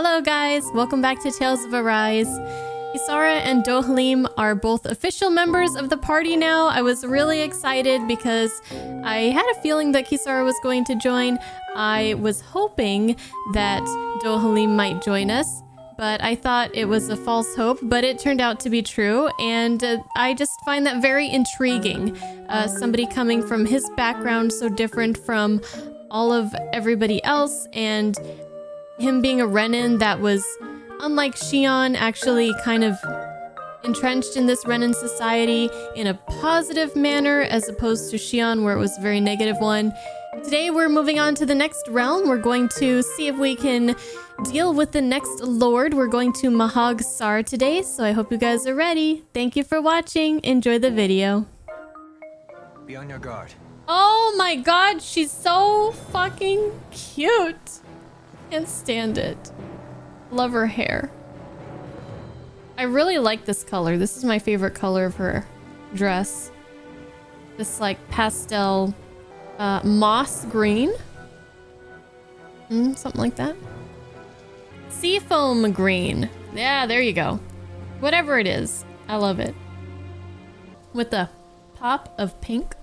Hello guys, welcome back to Tales of Arise. Kisara and Dedyme are both official members of the party now. I was really excited because I had a feeling that Kisara was going to join. I was hoping that Dedyme might join us, but I thought it was a false hope, but it turned out to be true, and I just find that very intriguing. Somebody coming from his background so different from all of everybody else, and him being a Renin that was, unlike Shion, actually kind of entrenched in this Renin society in a positive manner as opposed to Shion where it was a very negative one. Today we're moving on to the next realm. We're going to see if we can deal with the next lord. We're going to Mahag Saar today, so I hope you guys are ready. Thank you for watching. Enjoy the video. Be on your guard. Oh my god, she's so fucking cute. Can't stand it. Love her hair. I really like this color. This is my favorite color of her dress. This like pastel moss green. Something like that. Seafoam green. Yeah, there you go. Whatever it is. I love it. With a pop of pink.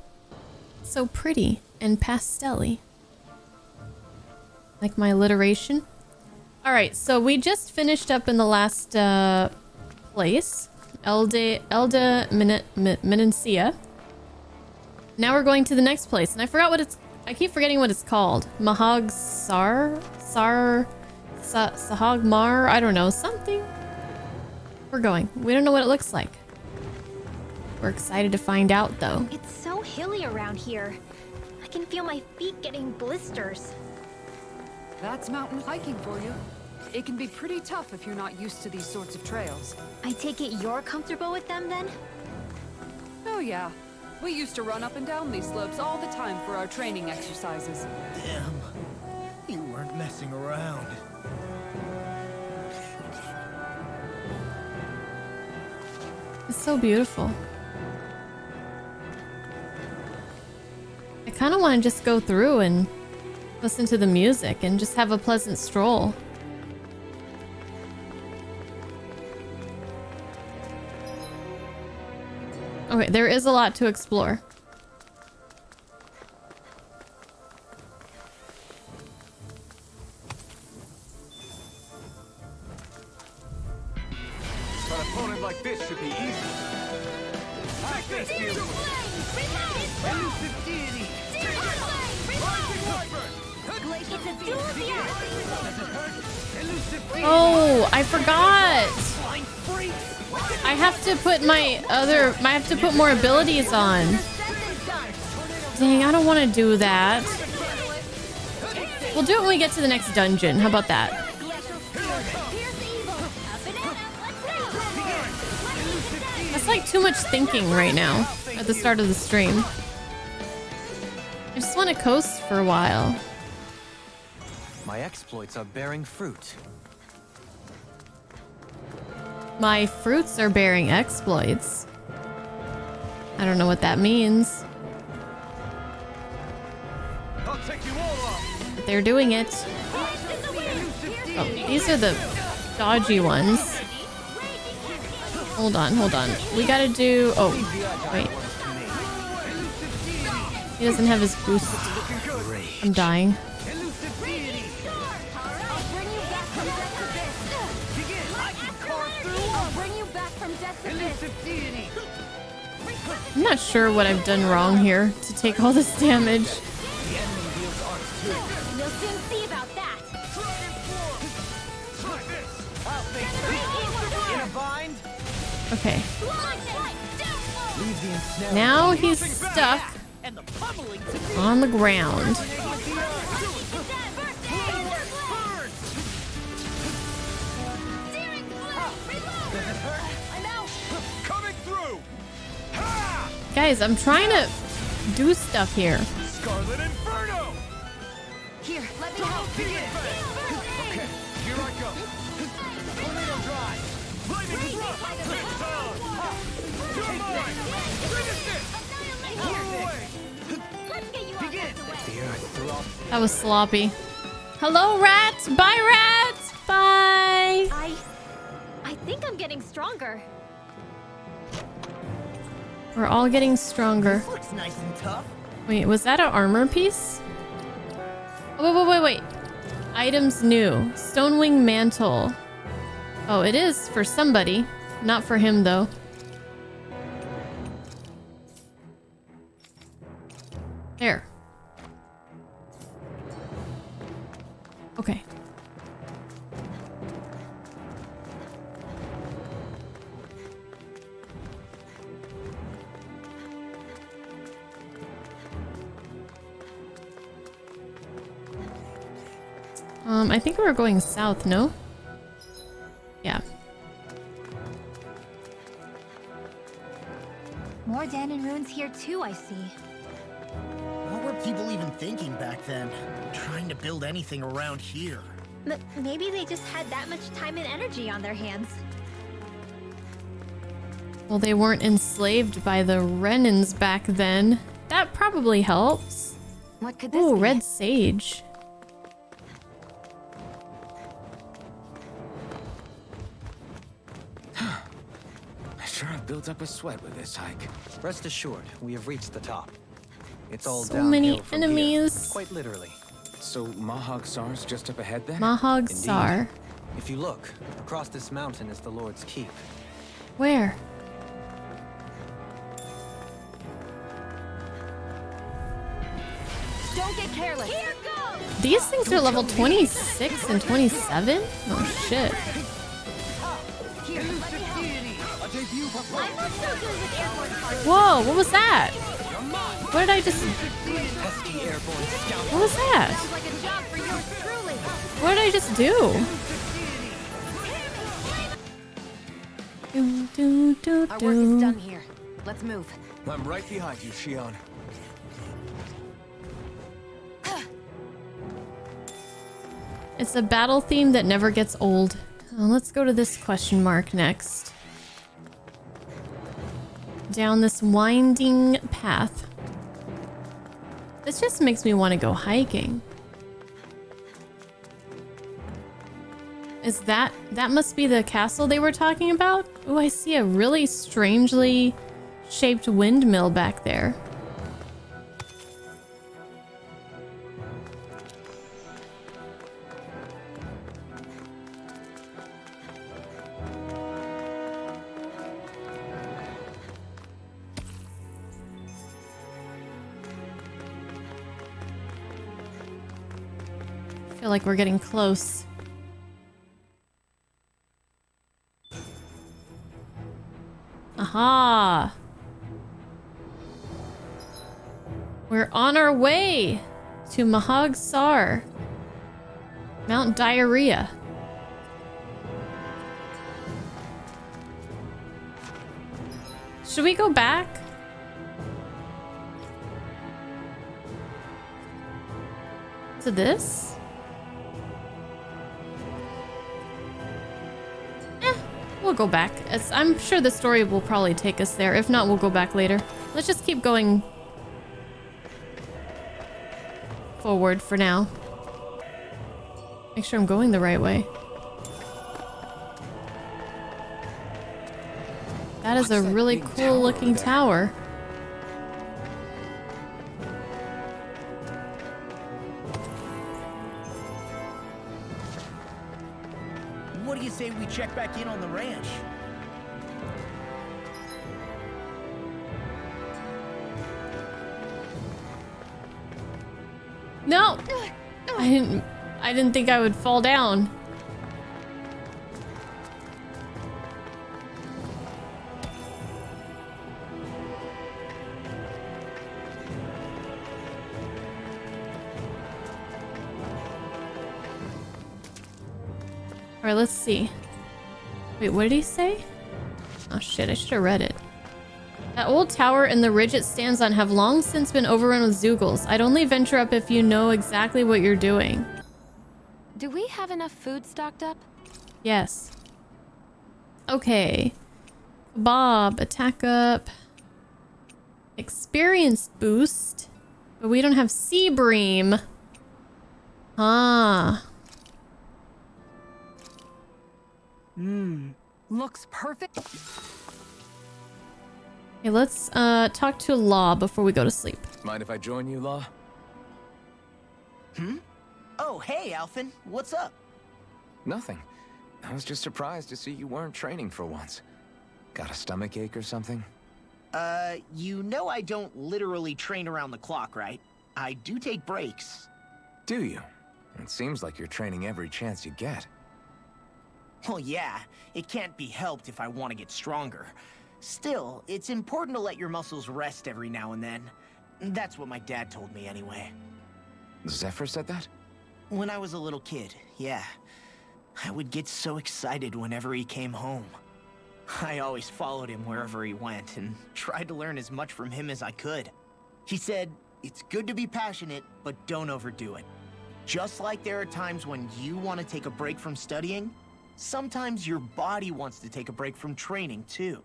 So pretty and pastel-y. Like my alliteration. Alright, so we just finished up in the last place. Menencia. Now we're going to the next place. And I forgot what it's... I keep forgetting what it's called. Mahag Saar? Sahag Mar? I don't know. Something. We're going. We don't know what it looks like. We're excited to find out, though. It's so hilly around here. I can feel my feet getting blisters. That's mountain hiking for you. It can be pretty tough if you're not used to these sorts of trails. I take it you're comfortable with them then? Oh yeah. We used to run up and down these slopes all the time for our training exercises. Damn. You weren't messing around. It's so beautiful. I kind of want to just go through and listen to the music and just have a pleasant stroll. Okay, there is a lot to explore. An opponent like this should be easy. I think Oh, I forgot. I have to put I have to put more abilities on. Dang, I don't want to do that. We'll do it when we get to the next dungeon. How about that? That's like too much thinking right now at the start of the stream. I just want to coast for a while. my exploits are bearing fruit. My fruits are bearing exploits. I don't know what that means. I'll take you all on. But they're doing it. Oh, these are the dodgy ones. Hold on, hold on. We gotta do... Oh, wait. He doesn't have his boost. I'm dying. I'm not sure what I've done wrong here to take all this damage. We'll soon see about that. Okay. Now he's stuck on the ground. Guys, I'm trying to do stuff here. Scarlet Inferno! Here, let me help. Okay, here I go. Tornado drive. Lightning thrust. You're mine. Finish it. Let's get you out of the way. That was sloppy. Hello, rat. Bye, rat. Bye. stronger. We're all getting stronger. This looks nice and tough. Wait, was that an armor piece? Oh, wait. Items new. Stonewing mantle. Oh, it is for somebody. Not for him, though. There. Okay. I think we were going south, no? Yeah. More Danon ruins here too, I see. What were people even thinking back then? Trying to build anything around here. Maybe they just had that much time and energy on their hands. Well, they weren't enslaved by the Renans back then. That probably helps. What could this Ooh, be? red sage. I sure have built up a sweat with this hike. Rest assured, we have reached the top. It's all So downhill many from enemies. here, quite literally. So Mahag Saar's just up ahead there? Mahag Saar. If you look, across this mountain is the Lord's Keep. Where? Don't get careless. Here goes! These things are level 26 and 27? Oh shit. Here, let me help. I'm not so good with airborne parts. Whoa, what was that? What did I just... Pesky airborne scout. What was that? Sounds like a job for yours truly. What did I just do? Our work is done here. Let's move. I'm right behind you, Shion. It's a battle theme that never gets old. Let's go to this question mark next. Down this winding path. This just makes me want to go hiking. Is that must be the castle they were talking about? Oh, I see a really strangely shaped windmill back there. I feel like we're getting close. Aha! We're on our way to Mahag Saar. Mount Diarrhea. Should we go back? To this? We'll go back. I'm sure the story will probably take us there. If not, we'll go back later. Let's just keep going forward for now. Make sure I'm going the right way. That is a really cool looking tower. What do you say we check back in on the ranch? No! I didn't think I would fall down. Alright, let's see. Wait, what did he say? Oh shit, I should have read it. That old tower and the ridge it stands on have long since been overrun with Zoogles. I'd only venture up if you know exactly what you're doing. Do we have enough food stocked up? Yes. Okay. Bob, attack up. Experience boost. But we don't have Sea Bream. Ah. Looks perfect. Okay, let's talk to Law before we go to sleep. Mind if I join you, Law? Oh, hey, Alphen. What's up? Nothing. I was just surprised to see you weren't training for once. Got a stomach ache or something? You know I don't literally train around the clock, right? I do take breaks. Do you? It seems like you're training every chance you get. Well, yeah, it can't be helped if I want to get stronger. Still, it's important to let your muscles rest every now and then. That's what my dad told me anyway. Zephyr said that? When I was a little kid, yeah. I would get so excited whenever he came home. I always followed him wherever he went and tried to learn as much from him as I could. He said, it's good to be passionate, but don't overdo it. Just like there are times when you want to take a break from studying, sometimes your body wants to take a break from training too.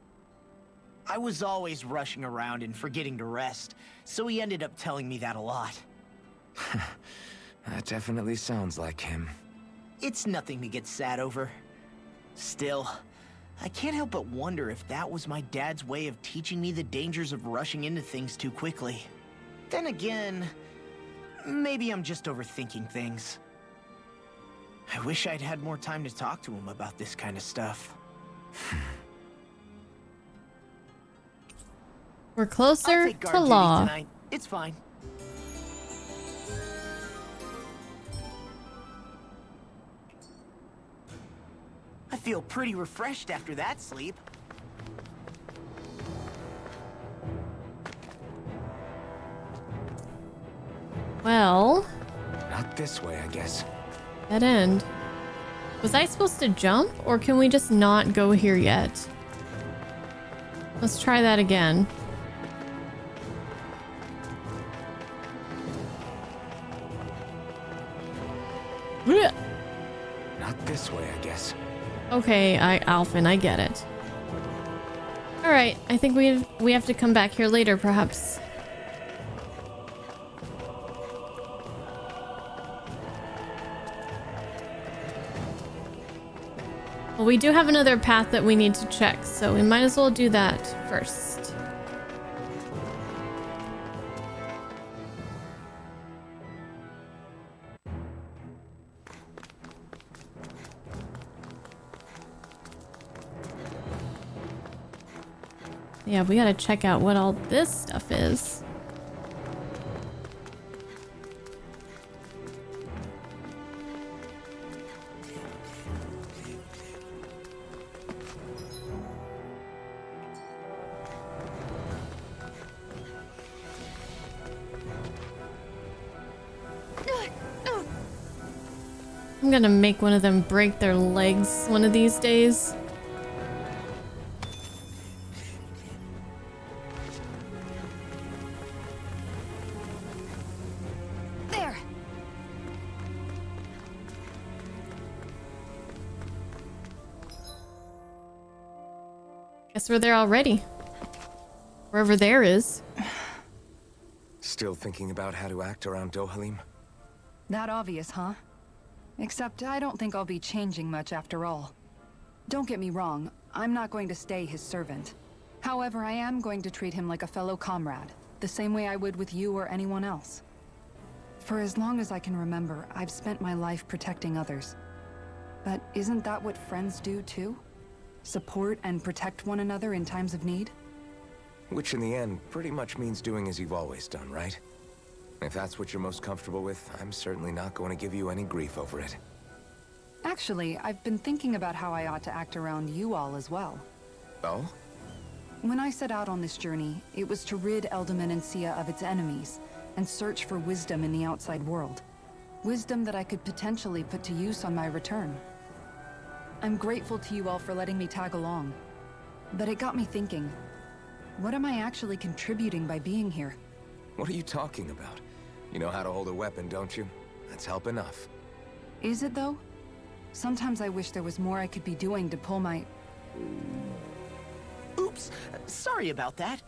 I was always rushing around and forgetting to rest, so he ended up telling me that a lot. That definitely sounds like him. It's nothing to get sad over. Still, I can't help but wonder if that was my dad's way of teaching me the dangers of rushing into things too quickly. Then again, maybe I'm just overthinking things. I wish I'd had more time to talk to him about this kind of stuff. We're I'll closer take to guard duty Law. tonight. It's fine. I feel pretty refreshed after that sleep. Well, Not this way, I guess. dead end. Was I supposed to jump, or can we just not go here yet? Let's try that again. Blech. Not this way, I guess. Okay, Alphen, I get it. All right, I think we have to come back here later, perhaps. Well, we do have another path that we need to check, so we might as well do that first. Yeah, we gotta check out what all this stuff is. I'm gonna make one of them break their legs one of these days. There. Guess we're there already. Wherever there is. Still thinking about how to act around Dohalim? That obvious, huh? Except I don't think I'll be changing much after all. Don't get me wrong, I'm not going to stay his servant. However, I am going to treat him like a fellow comrade, the same way I would with you or anyone else. For as long as I can remember, I've spent my life protecting others. But isn't that what friends do too? Support and protect one another in times of need? Which in the end pretty much means doing as you've always done, right? If that's what you're most comfortable with, I'm certainly not going to give you any grief over it. Actually, I've been thinking about how I ought to act around you all as well. Oh? When I set out on this journey, it was to rid Eldaman and Sia of its enemies, and search for wisdom in the outside world. Wisdom that I could potentially put to use on my return. I'm grateful to you all for letting me tag along. But it got me thinking, what am I actually contributing by being here? What are you talking about? You know how to hold a weapon, don't you? That's help enough. Is it though? Sometimes I wish there was more I could be doing to pull my... Oops, sorry about that.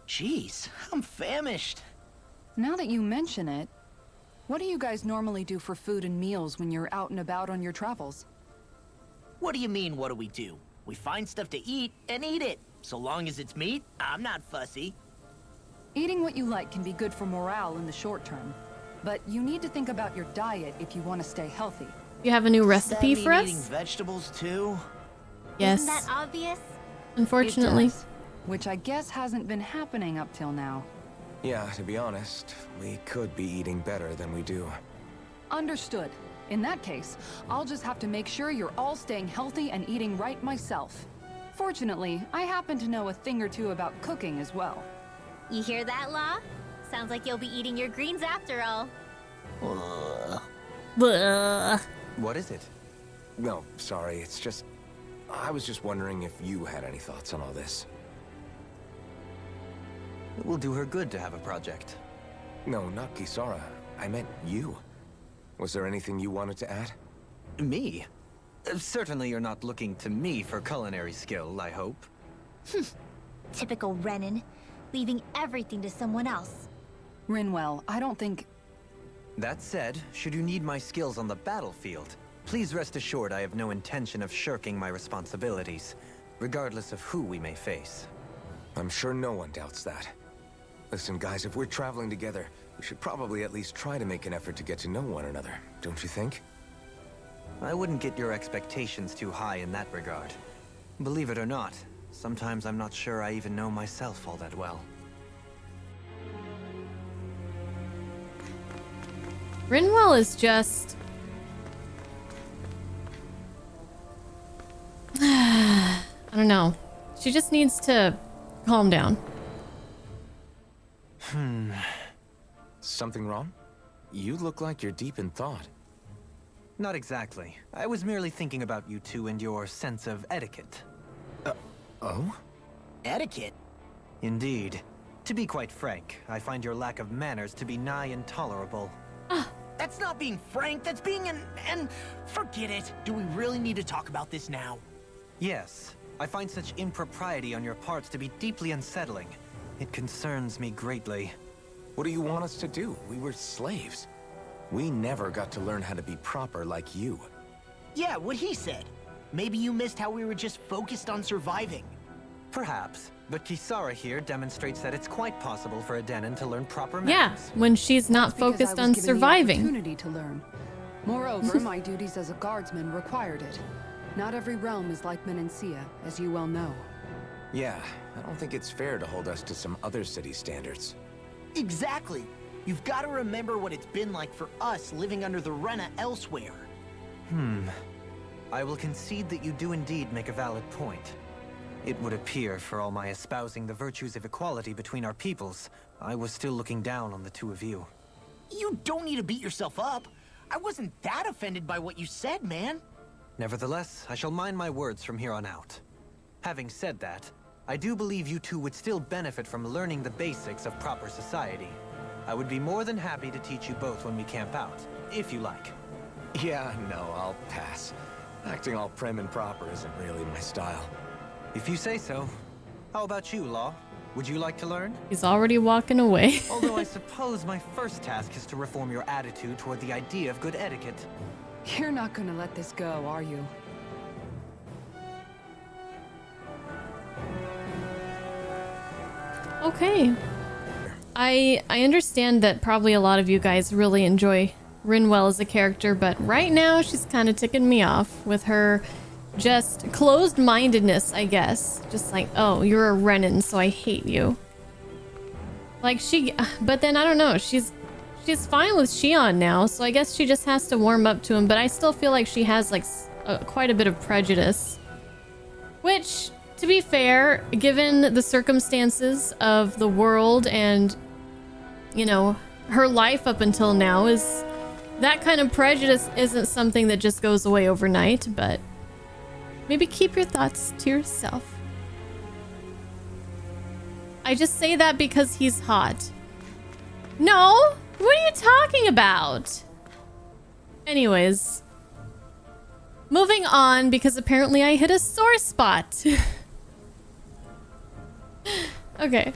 Jeez, I'm famished. Now that you mention it, what do you guys normally do for food and meals when you're out and about on your travels? What do you mean, what do? We find stuff to eat and eat it. So long as it's meat, I'm not fussy. Eating what you like can be good for morale in the short term. But you need to think about your diet if you want to stay healthy. You have a new Does that recipe mean for eating us? vegetables too? Yes. Isn't that obvious? Unfortunately. It does, which I guess hasn't been happening up till now. Yeah, to be honest, we could be eating better than we do. Understood. In that case, I'll just have to make sure you're all staying healthy and eating right myself. Fortunately, I happen to know a thing or two about cooking as well. You hear that, Law? Sounds like you'll be eating your greens after all. Bleh. What is it? No, sorry, it's just... I was just wondering if you had any thoughts on all this. It will do her good to have a project. No, not Kisara. I meant you. Was there anything you wanted to add? Me? Certainly you're not looking to me for culinary skill, I hope. Typical Renan, leaving everything to someone else. Rinwell, I don't think... That said, should you need my skills on the battlefield, please rest assured I have no intention of shirking my responsibilities, regardless of who we may face. I'm sure no one doubts that. Listen, guys, if we're traveling together, we should probably at least try to make an effort to get to know one another, don't you think? I wouldn't get your expectations too high in that regard. Believe it or not, sometimes I'm not sure I even know myself all that well. Rinwell is just... I don't know. She just needs to calm down. Something wrong? You look like you're deep in thought. Not exactly. I was merely thinking about you two and your sense of etiquette. Oh? Etiquette? Indeed. To be quite frank, I find your lack of manners to be nigh intolerable. That's not being frank, that's being an... Forget it. Do we really need to talk about this now? Yes, I find such impropriety on your parts to be deeply unsettling. It concerns me greatly. What do you want us to do? We were slaves. We never got to learn how to be proper like you. Yeah, what he said. Maybe you missed how we were just focused on surviving. Perhaps, but Kisara here demonstrates that it's quite possible for a Denon to learn proper Yeah, manners. when she's not Because I focused was on given the surviving. opportunity to learn. Moreover, my duties as a guardsman required it. Not every realm is like Menancia, as you well know. Yeah, I don't think it's fair to hold us to some other city standards. Exactly. You've got to remember what it's been like for us living under the Rena elsewhere. I will concede that you do indeed make a valid point. It would appear, for all my espousing the virtues of equality between our peoples, I was still looking down on the two of you. You don't need to beat yourself up. I wasn't that offended by what you said, man. Nevertheless, I shall mind my words from here on out. Having said that, I do believe you two would still benefit from learning the basics of proper society. I would be more than happy to teach you both when we camp out, if you like. Yeah, no, I'll pass. Acting all prim and proper isn't really my style. If you say so. How about you, Law? Would you like to learn? He's already walking away. Although I suppose my first task is to reform your attitude toward the idea of good etiquette. You're not gonna let this go, are you? Okay. I understand that probably a lot of you guys really enjoy Rinwell as a character, but right now she's kind of ticking me off with her just closed-mindedness, I guess. Just like, oh, you're a Renan, so I hate you. Like but then I don't know, she's fine with Shion now, so I guess she just has to warm up to him, but I still feel like she has like quite a bit of prejudice. Which, to be fair, given the circumstances of the world and, you know, her life up until now, is that kind of prejudice isn't something that just goes away overnight, but maybe keep your thoughts to yourself. I just say that because he's hot. No? What are you talking about? Anyways. Moving on, because apparently I hit a sore spot. Okay.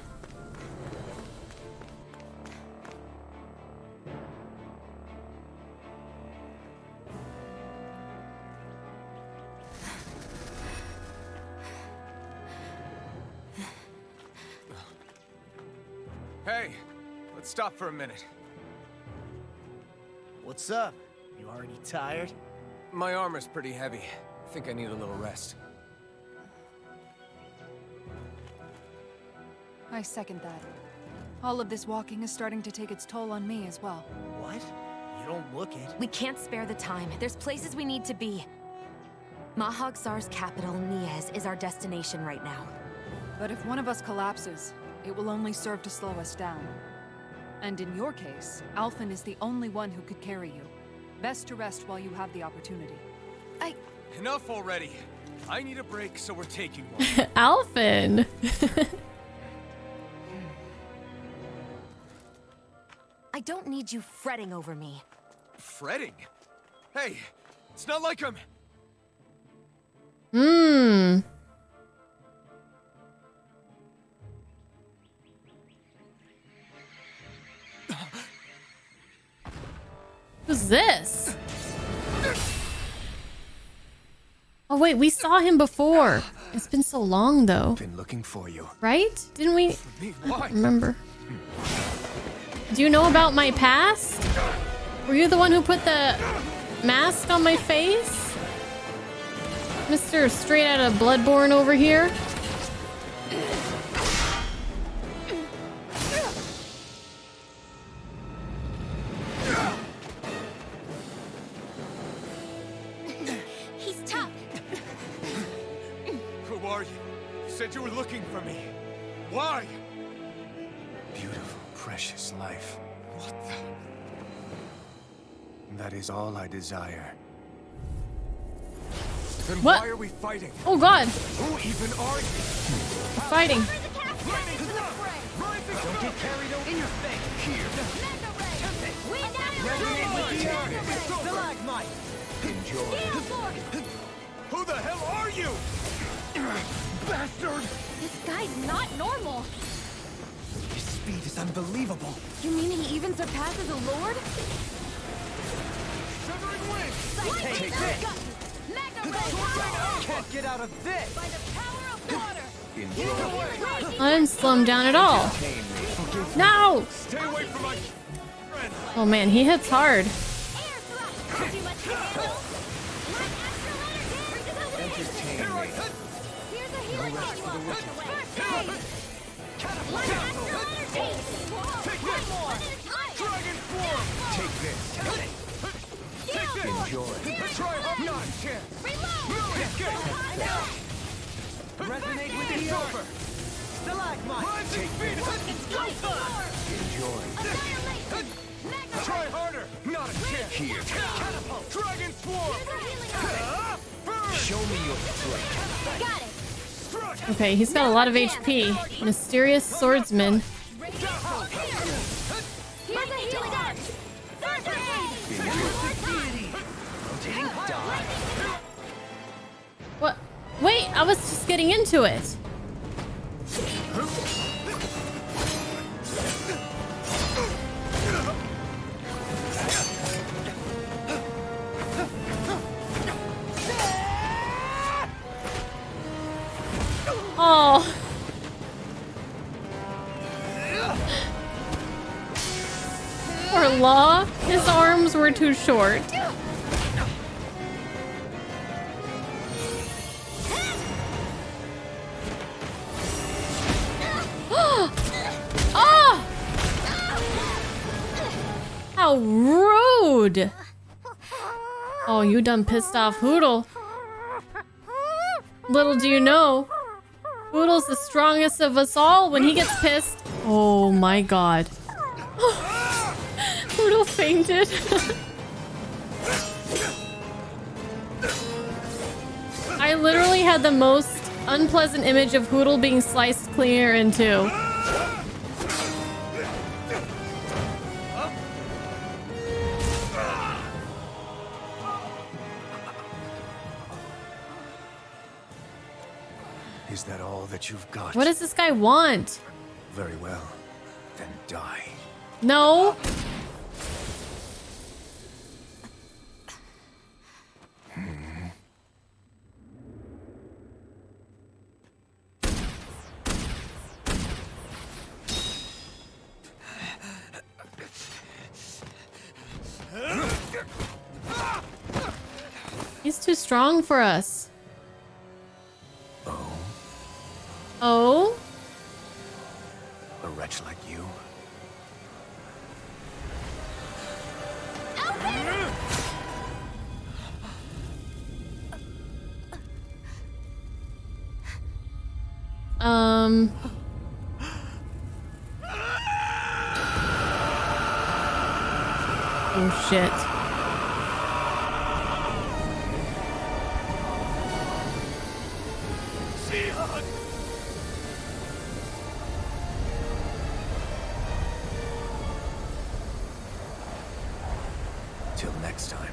Hey, let's stop for a minute. What's up? You already tired? My armor's pretty heavy. I think I need a little rest. I second that. All of this walking is starting to take its toll on me as well. What? You don't look it. We can't spare the time. There's places we need to be. Mahag Saar's capital, Niez, is our destination right now. But if one of us collapses, it will only serve to slow us down. And in your case, Alphen is the only one who could carry you. Best to rest while you have the opportunity. Enough already. I need a break, so we're taking one. Alphen. I don't need you fretting over me. Fretting? Hey, it's not like I'm... Who's this? Oh wait, we saw him before. It's been so long though. Been looking for you. Right? Didn't we? Me, I why? don't remember. Do you know about my past? Were you the one who put the mask on my face? Mr. Straight Outta Bloodborne over here? He's tough. Who are you? You said you were looking for me. Why? Beautiful, precious life. What the... That is all I desire. Then What? why are we fighting? Oh god, Who even are you? we're fighting. Don't get carried away. In your face. Here. Stalagmite. Enjoy. Who the hell are you? Bastard! This guy's not normal. His speed is unbelievable. You mean he even surpasses a lord? Shivering wind! Take this! Can't get out of this! By the power of water! Enjoy. I didn't slow him down at all. No! Stay away from my friend! Oh man, he hits hard. Air thrust! Too much to handle! Light astral energy! Here I come! Here's a healing manual! First aid! Light astral energy! Take One this! more! At a time! Dragon form! Take this. Take this! Enjoy. Try hard! Not a chance! Reload! Escape! Resonate with It's the over! Stalagmite! Rising speed! Enjoy. Annihilation! Try harder! Not a chance! Here. Catapult! Dragon swarm! Burn! Show me your strength. Got it! Strike! Okay, he's got a lot of HP. Mysterious swordsman. Here's a healing dart! First aid! What? Wait, I was just getting into it. Oh. Poor Law. His arms were too short. Oh! How rude! Oh, you done pissed off Hoodle. Little do you know, Hoodle's the strongest of us all when he gets pissed. Oh my god. Hoodle fainted. I literally had the most unpleasant image of Hoodle being sliced clear in two. Is that all that you've got? What does this guy want? Very well. Then die. No. too strong for us. Oh, Oh? a wretch like you? Oh shit. Till next time.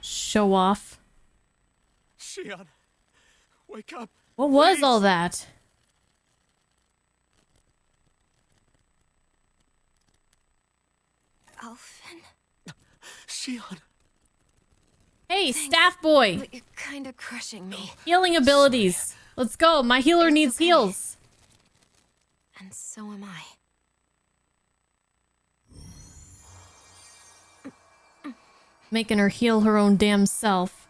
Show off. Shion, wake up. What was Please. all that? Alphen? Shion. Hey, staff boy. But you're kind of crushing me. Healing abilities. Let's go. My healer It's needs okay. heals. And so am I. Making her heal her own damn self.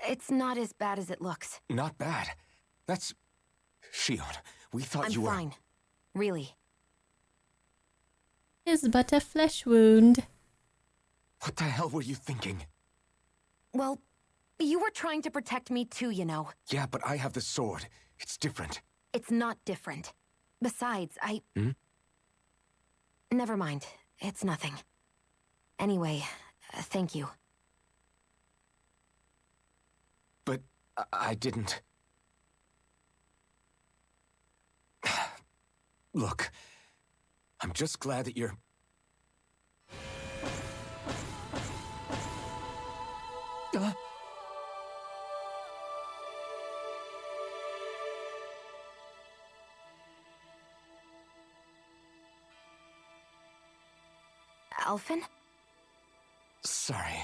It's not as bad as it looks. Not bad. That's... Shion, we thought I'm you were... fine. Really. Is but a flesh wound. What the hell were you thinking? Well, you were trying to protect me too, you know. Yeah, but I have the sword. It's different. It's not different. Besides, Never mind. It's nothing. Anyway, thank you. But I didn't... Look, I'm just glad that you're... Alphen? Sorry.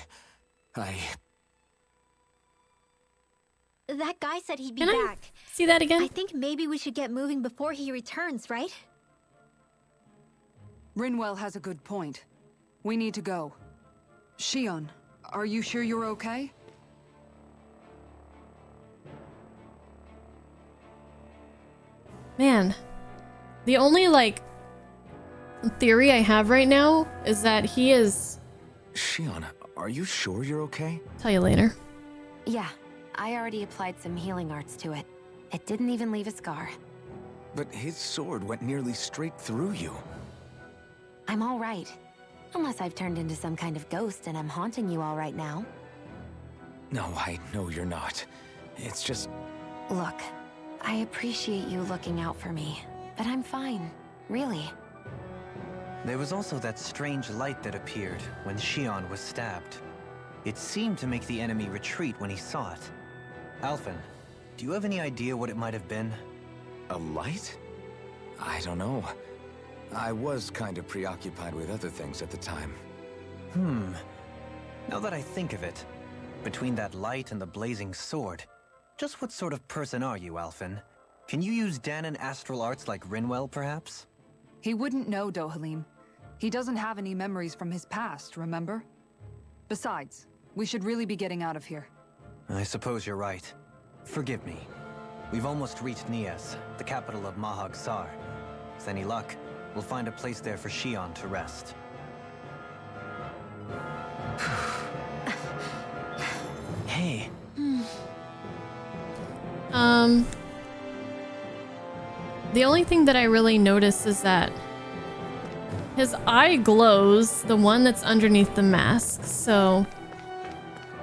That guy said he'd be Can I back. see that again? I think maybe we should get moving before he returns, right? Rinwell has a good point. We need to go. Shion, are you sure you're okay? Man, the only, like, theory I have right now is that he is... Shion, are you sure you're okay? Tell you later. Yeah, I already applied some healing arts to it. It didn't even leave a scar. But his sword went nearly straight through you. I'm all right. Unless I've turned into some kind of ghost and I'm haunting you all right now. No, I know you're not. It's just... Look, I appreciate you looking out for me, but I'm fine, really. There was also that strange light that appeared when Shion was stabbed. It seemed to make the enemy retreat when he saw it. Alphen, do you have any idea what it might have been? A light? I don't know. I was kind of preoccupied with other things at the time. Now that I think of it, between that light and the blazing sword, just what sort of person are you, Alphen? Can you use Danon astral arts like Rinwell, perhaps? He wouldn't know, Dohalim. He doesn't have any memories from his past, remember? Besides, we should really be getting out of here. I suppose you're right. Forgive me. We've almost reached Niez, the capital of Mahag Saar. With any luck, we'll find a place there for Shion to rest. Hey, The only thing that I really notice is that his eye glows, the one that's underneath the mask. So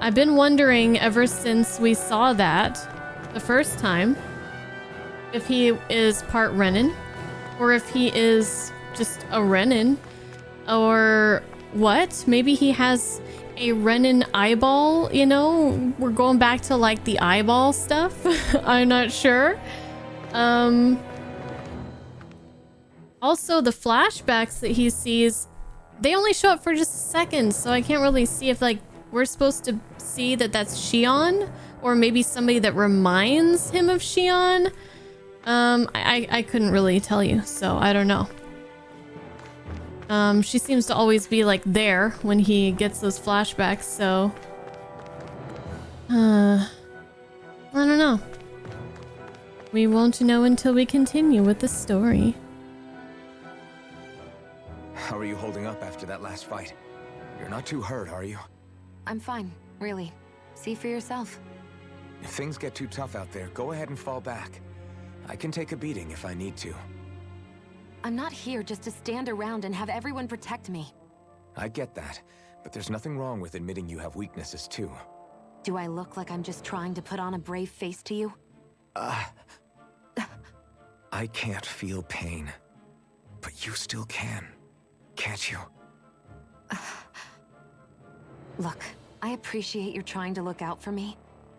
I've been wondering ever since we saw that the first time if he is part Renin or if he is just a Renin or what. Maybe he has a Renin eyeball, you know? We're going back to like the eyeball stuff. I'm not sure. Also, the flashbacks that he sees, they only show up for just a second, so I can't really see if, like, we're supposed to see that that's Shion, or maybe somebody that reminds him of Xion. I couldn't really tell you, so I don't know. She seems to always be like there when he gets those flashbacks, so I don't know. We won't know until we continue with the story. How are you holding up after that last fight? You're not too hurt, are you? I'm fine, really. See for yourself. If things get too tough out there, go ahead and fall back. I can take a beating if I need to. I'm not here just to stand around and have everyone protect me. I get that, but there's nothing wrong with admitting you have weaknesses too. Do I look like I'm just trying to put on a brave face to you? I can't feel pain, but you still can, can't you? Look, I appreciate you're trying to look out for me,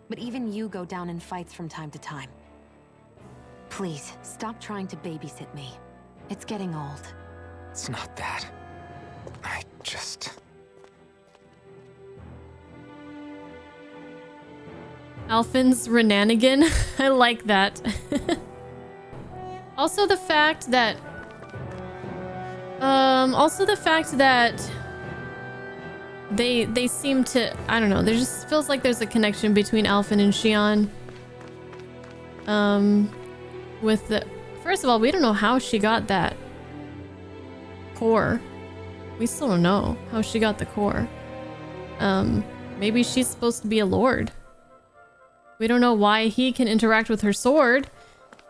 but even you go down in fights from time to time. Please, stop trying to babysit me. It's getting old. It's not that. I just... Alphen's Renanigan. I like that. Also the fact that they seem to, I don't know, there just feels like there's a connection between Alphen and Xion. With the, first of all, we don't know how she got that core. We still don't know how she got the core. Maybe she's supposed to be a lord. We don't know why he can interact with her sword,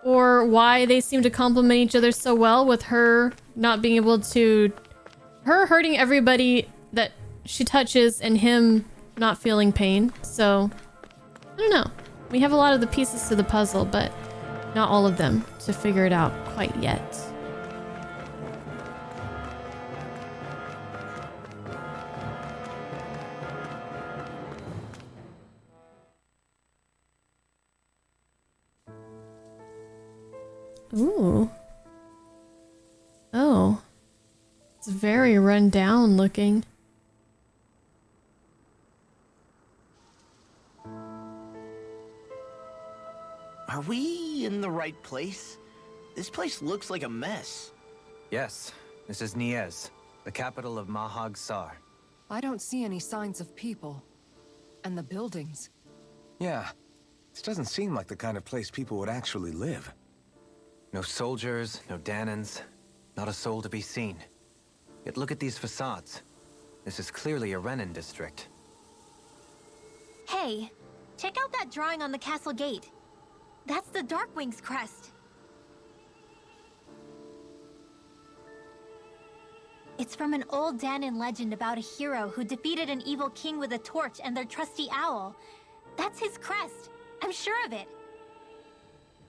or why they seem to complement each other so well, with her not being able to... her hurting everybody that she touches and him not feeling pain. So, I don't know. We have a lot of the pieces to the puzzle, but not all of them to figure it out quite yet. Ooh. Oh. It's very run down looking. Are we in the right place? This place looks like a mess. Yes, this is Niez, the capital of Mahag Saar. I don't see any signs of people. And the buildings. Yeah, this doesn't seem like the kind of place people would actually live. No soldiers, no Danans, not a soul to be seen. Yet look at these facades. This is clearly a Renin district. Hey, check out that drawing on the castle gate. That's the Darkwing's crest. It's from an old Danan legend about a hero who defeated an evil king with a torch and their trusty owl. That's his crest. I'm sure of it.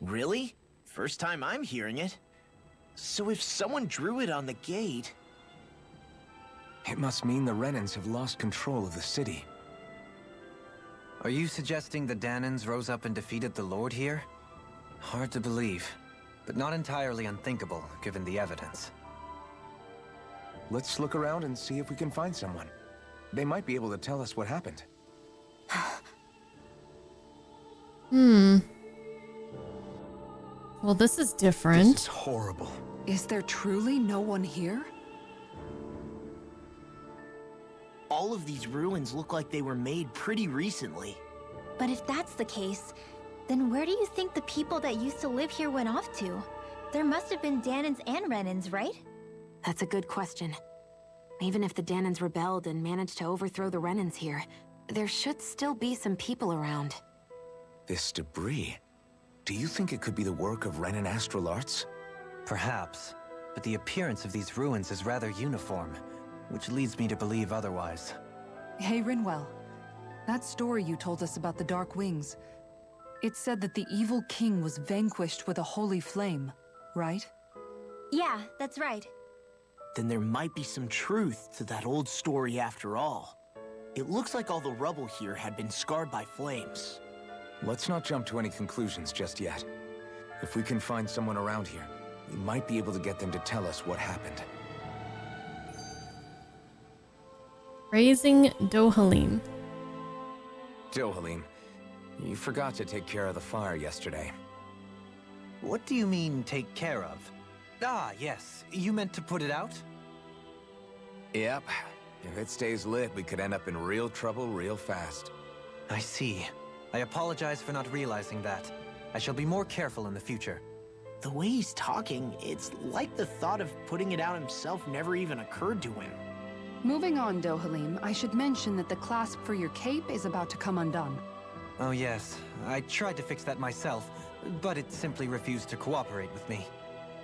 Really? First time I'm hearing it. So if someone drew it on the gate... It must mean the Renins have lost control of the city. Are you suggesting the Danans rose up and defeated the Lord here? Hard to believe, but not entirely unthinkable, given the evidence. Let's look around and see if we can find someone. They might be able to tell us what happened. Well, this is different. This is horrible. Is there truly no one here? All of these ruins look like they were made pretty recently. But if that's the case, then where do you think the people that used to live here went off to? There must have been Danans and Renins, right? That's a good question. Even if the Danans rebelled and managed to overthrow the Renins here, there should still be some people around. This debris... Do you think it could be the work of Renin astral arts? Perhaps, but the appearance of these ruins is rather uniform, which leads me to believe otherwise. Hey, Rinwell. That story you told us about the Dark Wings, it said that the evil king was vanquished with a holy flame, right? Yeah, that's right. Then there might be some truth to that old story after all. It looks like all the rubble here had been scarred by flames. Let's not jump to any conclusions just yet. If we can find someone around here, we might be able to get them to tell us what happened. Raising Dohalim. Dohalim, You forgot to take care of the fire yesterday. What do you mean, take care of? Ah, yes. You meant to put it out? Yep. If it stays lit, we could end up in real trouble real fast. I see. I apologize for not realizing that. I shall be more careful in the future. The way he's talking, it's like the thought of putting it out himself never even occurred to him. Moving on, Dohalim, I should mention that the clasp for your cape is about to come undone. Oh yes, I tried to fix that myself, but it simply refused to cooperate with me.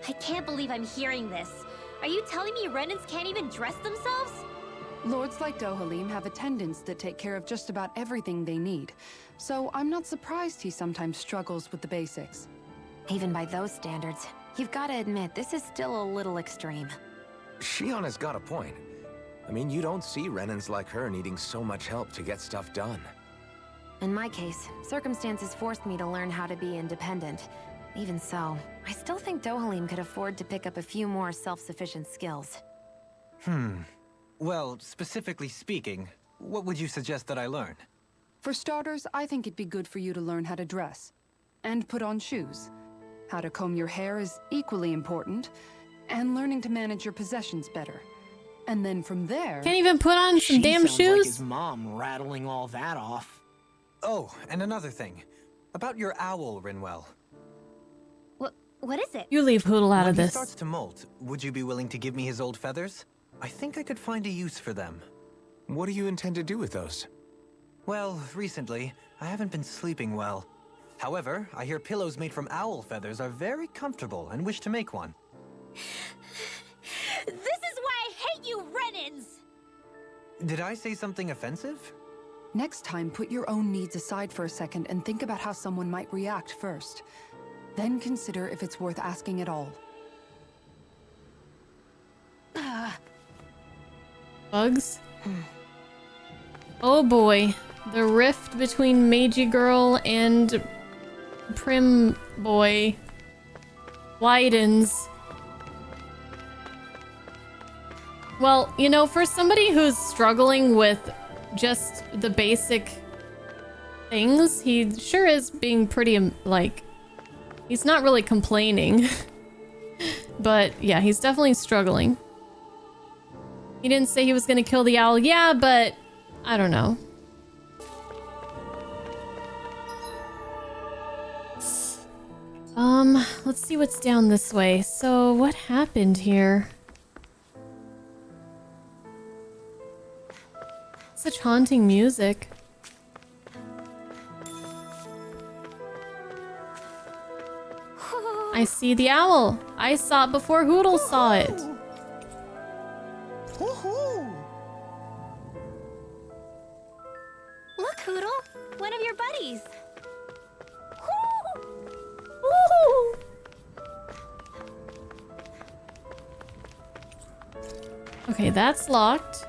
I can't believe I'm hearing this. Are you telling me Renans can't even dress themselves? Lords like Dohalim have attendants that take care of just about everything they need, so I'm not surprised he sometimes struggles with the basics. Even by those standards, you've got to admit, this is still a little extreme. Shionna's got a point. I mean, you don't see Renans like her needing so much help to get stuff done. In my case, circumstances forced me to learn how to be independent. Even so, I still think Dohalim could afford to pick up a few more self-sufficient skills. Well, specifically speaking, what would you suggest that I learn? For starters, I think it'd be good for you to learn how to dress. And put on shoes. How to comb your hair is equally important. And learning to manage your possessions better. And then from there... Can't even put on some damn Sounds shoes? like his mom rattling all that off. Oh, and another thing. About your owl, Rinwell. What is it? You leave Hootle out When of he this. starts to molt, would you be willing to give me his old feathers? I think I could find a use for them. What do you intend to do with those? Well, recently, I haven't been sleeping well. However, I hear pillows made from owl feathers are very comfortable and wish to make one. This is why I hate you, Renans! Did I say something offensive? Next time, put your own needs aside for a second and think about how someone might react first. Then consider if it's worth asking at all. Bugs? Oh boy. The rift between Meiji Girl and Prim Boy widens. Well, you know, for somebody who's struggling with just the basic things, he sure is being pretty, like, he's not really complaining. But yeah, he's definitely struggling. He didn't say he was gonna kill the owl. Yeah, but I don't know. Let's see what's down this way. So what happened here? Such haunting music. I see the owl. I saw it before Hootle saw it. Look, Hootle! One of your buddies! Okay, that's locked.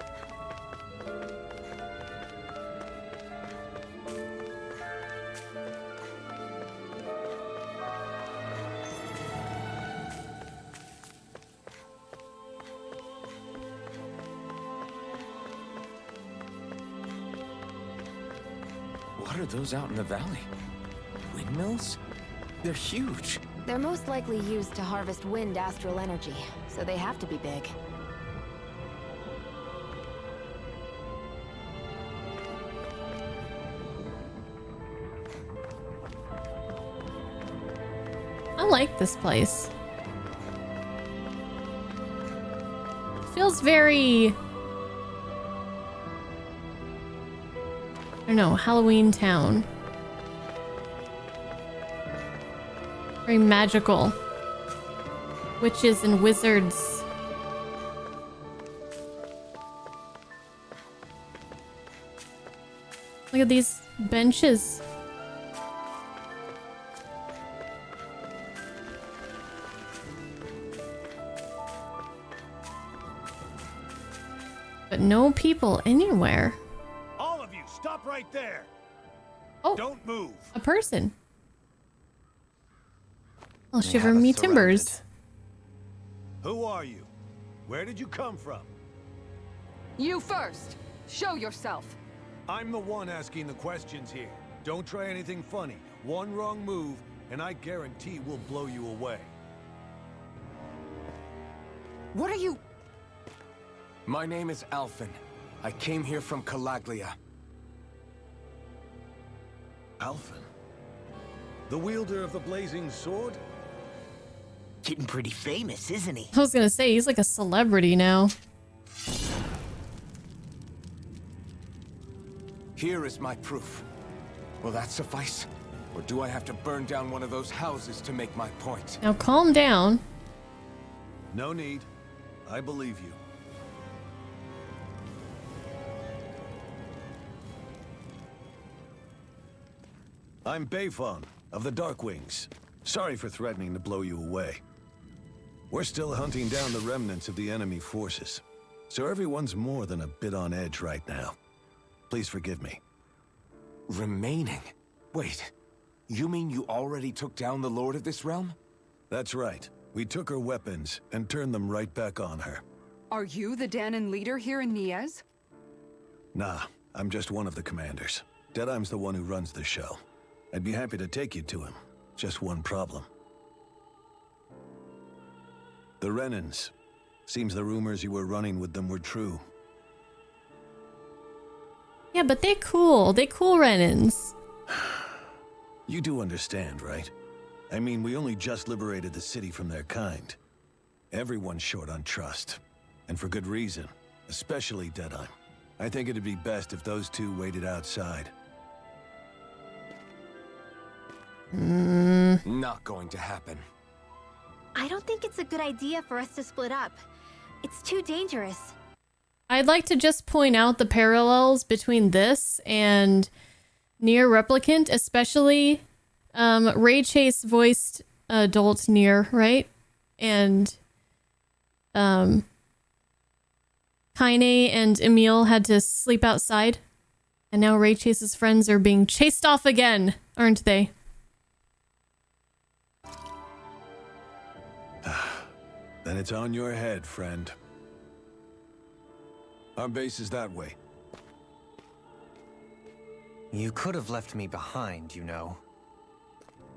What are those out in the valley? Windmills? They're huge. They're most likely used to harvest wind astral energy, so they have to be big. I like this place. Feels very... I don't know, Halloween town. Very magical. Witches and wizards. Look at these benches. But no people anywhere. All of you, stop right there. Oh, Don't move. a person. I'll They shiver have us me surrounded. timbers. Who are you? Where did you come from? You first! Show yourself! I'm the one asking the questions here. Don't try anything funny. One wrong move, and I guarantee we'll blow you away. What are you... My name is Alphen. I came here from Calaglia. Alphen? The wielder of the blazing sword? Getting pretty famous, isn't he? I was gonna say, he's like a celebrity now. Here is my proof. Will that suffice? Or do I have to burn down one of those houses to make my point? Now calm down. No need. I believe you. I'm Bayfon of the Darkwings. Sorry for threatening to blow you away. We're still hunting down the remnants of the enemy forces, so everyone's more than a bit on edge right now. Please forgive me. Remaining? Wait, you mean you already took down the Lord of this realm? That's right. We took her weapons and turned them right back on her. Are you the Danon leader here in Niez? Nah, I'm just one of the commanders. Dedyme's the one who runs the show. I'd be happy to take you to him. Just one problem. The Renans. Seems the rumors you were running with them were true. Yeah, but they cool. They cool Renans. You do understand, right? I mean, we only just liberated the city from their kind. Everyone's short on trust. And for good reason. Especially Dedyme. I think it'd be best if those two waited outside. Not going to happen. I don't think it's a good idea for us to split up. It's too dangerous. I'd like to just point out the parallels between this and Nier Replicant, especially Ray Chase voiced adult Nier, right? And Kaine and Emil had to sleep outside. And now Ray Chase's friends are being chased off again, aren't they? Then it's on your head, friend. Our base is that way. You could have left me behind, you know.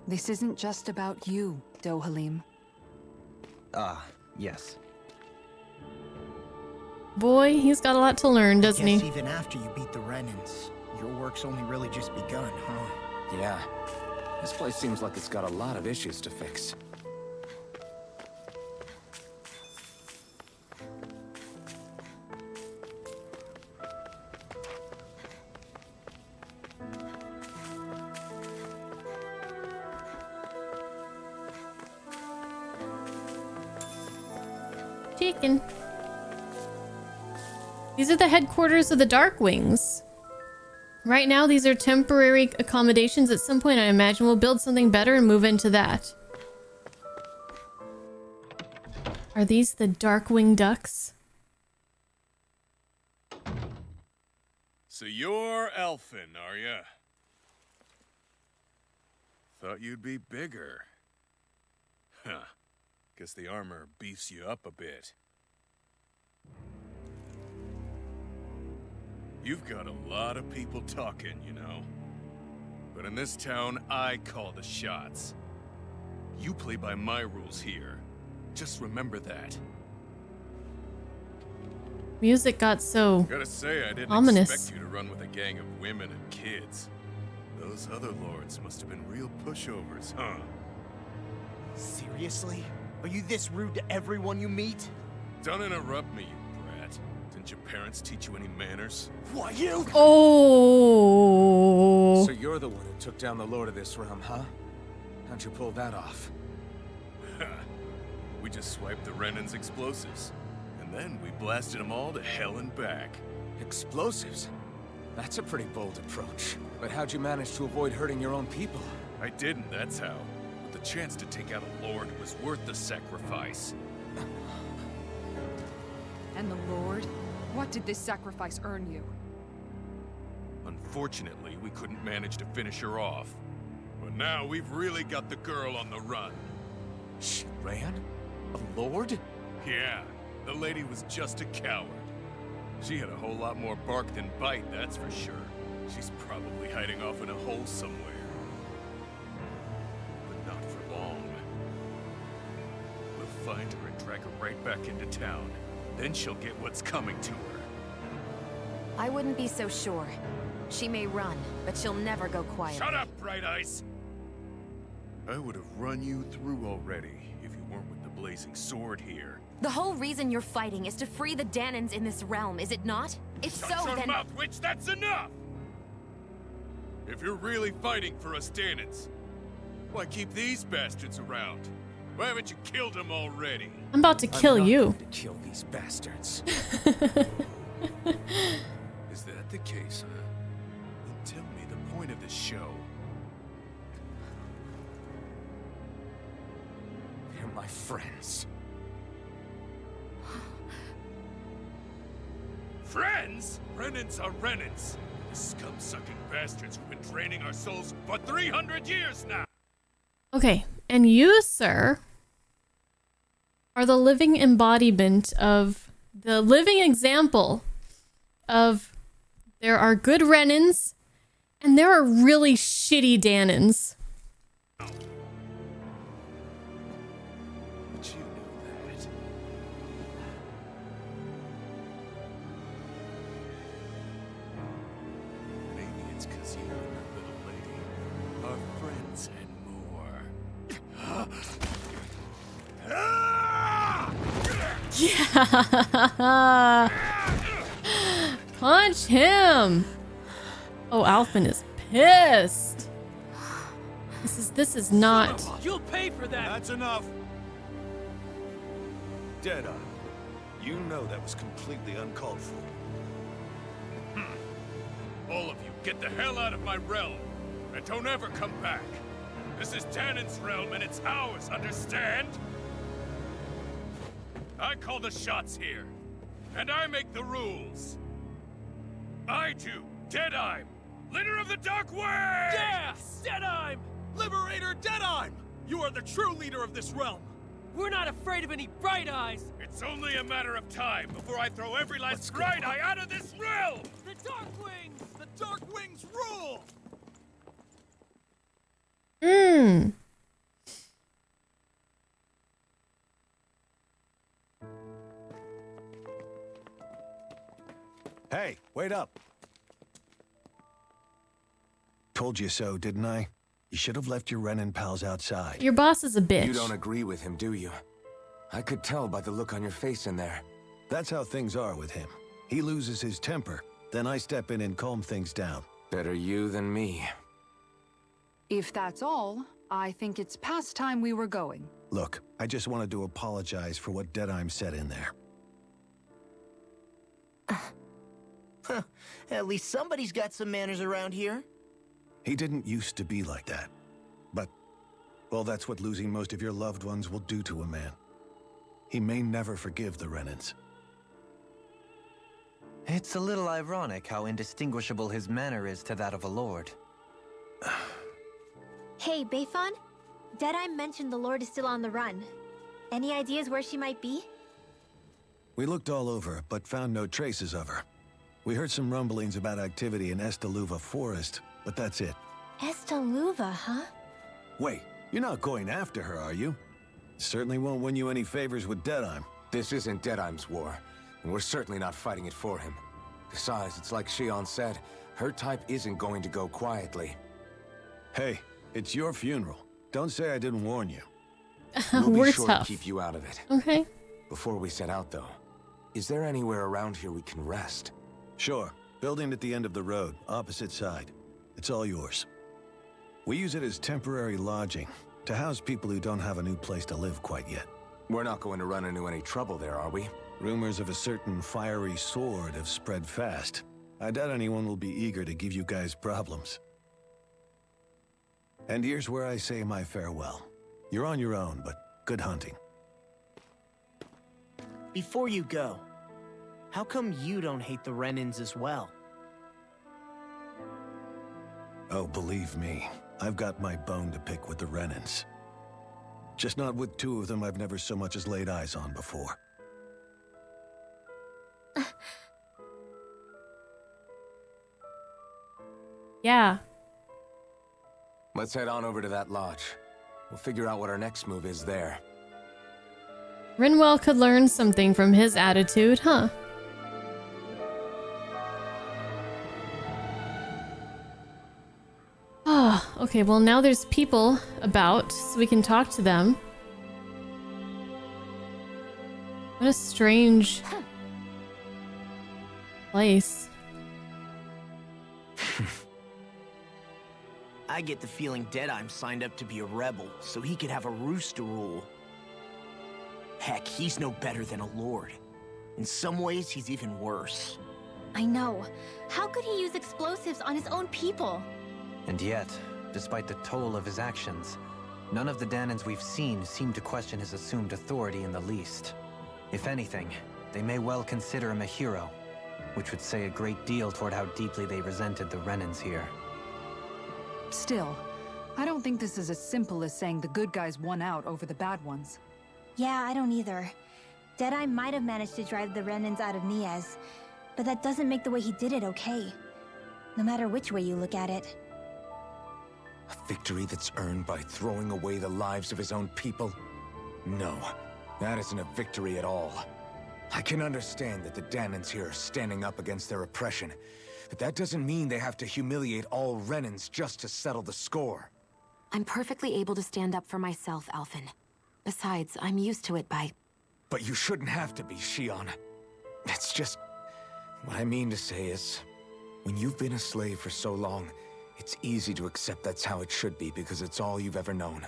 This isn't just about you, Dohalim. Ah, yes. Boy, he's got a lot to learn, doesn't Guess he? even after you beat the Renans, your work's only really just begun, huh? Yeah. This place seems like it's got a lot of issues to fix. Chicken. These are the headquarters of the Darkwings. Right now, these are temporary accommodations. At some point, I imagine we'll build something better and move into that. Are these the Darkwing Ducks? So you're Elfin, are ya? Thought you'd be bigger. Huh. Guess the armor beefs you up a bit. You've got a lot of people talking, you know. But in this town, I call the shots. You play by my rules here. Just remember that. Music got so Gotta say, I didn't ominous. expect you to run with a gang of women and kids. Those other lords must have been real pushovers, huh? Seriously? Are you this rude to everyone you meet? Don't interrupt me, you brat. Didn't your parents teach you any manners? What, you? Oh. So you're the one who took down the Lord of this realm, huh? How'd you pull that off? We just swiped the Renan's explosives. And then we blasted them all to hell and back. Explosives? That's a pretty bold approach. But how'd you manage to avoid hurting your own people? I didn't, that's how. But the chance to take out a lord was worth the sacrifice. And the Lord? What did this sacrifice earn you? Unfortunately, we couldn't manage to finish her off. But now we've really got the girl on the run. She ran? A lord? Yeah, the lady was just a coward. She had a whole lot more bark than bite, that's for sure. She's probably hiding off in a hole somewhere. But not for long. We'll find her and drag her right back into town. Then she'll get what's coming to her. I wouldn't be so sure. She may run, but she'll never go quiet. Shut up, Bright Eyes! I would have run you through already if you weren't with the blazing sword here. The whole reason you're fighting is to free the Danans in this realm, is it not? If Shut so, your then... mouth, witch! That's enough! If you're really fighting for us Danans, why keep these bastards around? Why haven't you killed them already? I'm about to kill you. To kill these bastards. Is that the case, huh? Then tell me the point of the show. They're my friends. Friends? Renans are Renans. The scum-sucking bastards who've been draining our souls for 300 years now. Okay, and you, sir, are the living embodiment of the living example of there are good Renans and there are really shitty Danans. But you know that. Maybe it's because you and that little lady are friends and more. Yeah. Punch him. Oh, Alphen is pissed. This is not. You'll pay for that. That's enough. Dedyme, you know that was completely uncalled for. All of you, get the hell out of my realm, and don't ever come back. This is Danan's realm, and it's ours, understand? I call the shots here, and I make the rules. I do, Dedyme, leader of the Dark Way! Yeah! Dedyme! Liberator Dedyme! You are the true leader of this realm. We're not afraid of any Bright Eyes. It's only a matter of time before I throw every last Bright Eye out of this realm! The Dark Wings! The Dark Wings rule! Hey, wait up. Told you so, didn't I? You should have left your Renin pals outside. Your boss is a bitch. You don't agree with him, do you? I could tell by the look on your face in there. That's how things are with him. He loses his temper, then I step in and calm things down. Better you than me. If that's all, I think it's past time we were going. Look, I just wanted to apologize for what Dedyme said in there. At least somebody's got some manners around here. He didn't used to be like that. But, well, that's what losing most of your loved ones will do to a man. He may never forgive the Renans. It's a little ironic how indistinguishable his manner is to that of a lord. Hey, Bayfon? Dedyme mentioned the Lord is still on the run. Any ideas where she might be? We looked all over, but found no traces of her. We heard some rumblings about activity in Estaluva Forest, but that's it. Estaluva, huh? Wait, you're not going after her, are you? Certainly won't win you any favors with Dedyme. This isn't Dedyme's war, and we're certainly not fighting it for him. Besides, it's like Shion said, her type isn't going to go quietly. Hey, it's your funeral. Don't say I didn't warn you. We'll We're be sure tough. to keep you out of it. Okay. Before we set out, though, is there anywhere around here we can rest? Sure. Building at the end of the road, opposite side. It's all yours. We use it as temporary lodging, to house people who don't have a new place to live quite yet. We're not going to run into any trouble there, are we? Rumors of a certain fiery sword have spread fast. I doubt anyone will be eager to give you guys problems. And here's where I say my farewell. You're on your own, but good hunting. Before you go, how come you don't hate the Renans as well? Oh, believe me, I've got my bone to pick with the Renans. Just not with two of them I've never so much as laid eyes on before. Yeah. Let's head on over to that lodge. We'll figure out what our next move is there. Rinwell could learn something from his attitude, huh? Ah, okay, well now there's people about, so we can talk to them. What a strange place. I get the feeling Dedyme signed up to be a rebel, so he could have a roost to rule. Heck, he's no better than a lord. In some ways, he's even worse. I know. How could he use explosives on his own people? And yet, despite the toll of his actions, none of the Danans we've seen seem to question his assumed authority in the least. If anything, they may well consider him a hero, which would say a great deal toward how deeply they resented the Renans here. Still, I don't think this is as simple as saying the good guys won out over the bad ones. Yeah, I don't either. Dedyme might have managed to drive the Renans out of Niez, but that doesn't make the way he did it okay. No matter which way you look at it. A victory that's earned by throwing away the lives of his own people? No, that isn't a victory at all. I can understand that the Danans here are standing up against their oppression, but that doesn't mean they have to humiliate all Renans just to settle the score. I'm perfectly able to stand up for myself, Alphen. Besides, I'm used to it by... But you shouldn't have to be, Shion. It's just... What I mean to say is, when you've been a slave for so long, it's easy to accept that's how it should be because it's all you've ever known.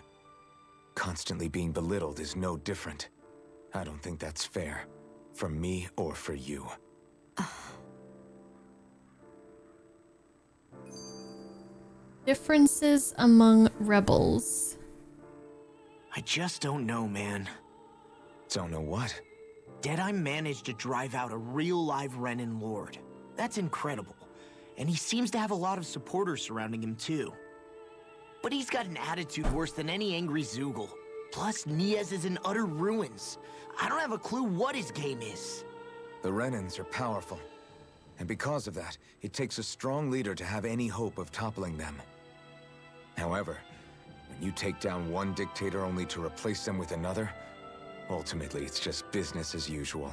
Constantly being belittled is no different. I don't think that's fair. For me or for you. Differences among rebels. I just don't know, man. Don't know what? Dedyme managed to drive out a real live Renan lord. That's incredible. And he seems to have a lot of supporters surrounding him too. But he's got an attitude worse than any angry Zoogle. Plus, Niez is in utter ruins. I don't have a clue what his game is. The Renans are powerful. And because of that, it takes a strong leader to have any hope of toppling them. However, when you take down one dictator only to replace them with another, ultimately it's just business as usual.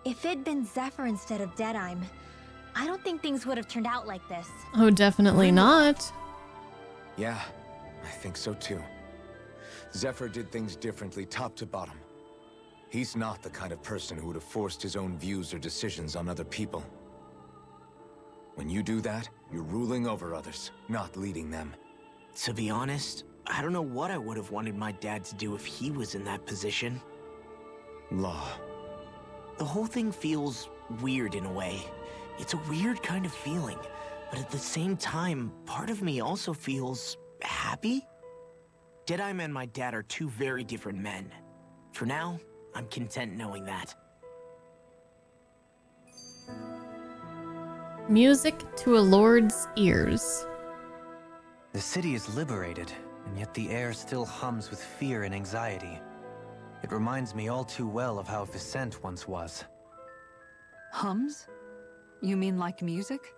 If it'd been Zephyr instead of Dedyme, I don't think things would have turned out like this. Oh, definitely not. Yeah, I think so too. Zephyr did things differently top to bottom. He's not the kind of person who would have forced his own views or decisions on other people. When you do that, you're ruling over others, not leading them. To be honest, I don't know what I would have wanted my dad to do if he was in that position. Law. The whole thing feels weird in a way. It's a weird kind of feeling, but at the same time, part of me also feels happy. Dedyme and my dad are two very different men. For now, I'm content knowing that. Music to a lord's ears. The city is liberated, and yet the air still hums with fear and anxiety. It reminds me all too well of how Vicente once was. Hums? You mean like music?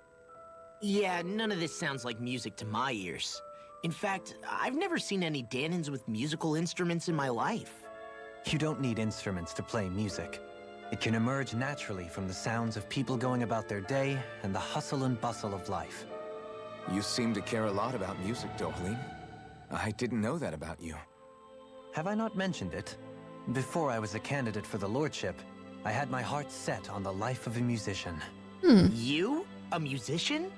Yeah, none of this sounds like music to my ears. In fact, I've never seen any Danans with musical instruments in my life. You don't need instruments to play music. It can emerge naturally from the sounds of people going about their day and the hustle and bustle of life. You seem to care a lot about music, Dedyme. I didn't know that about you. Have I not mentioned it? Before I was a candidate for the lordship, I had my heart set on the life of a musician. You? A musician?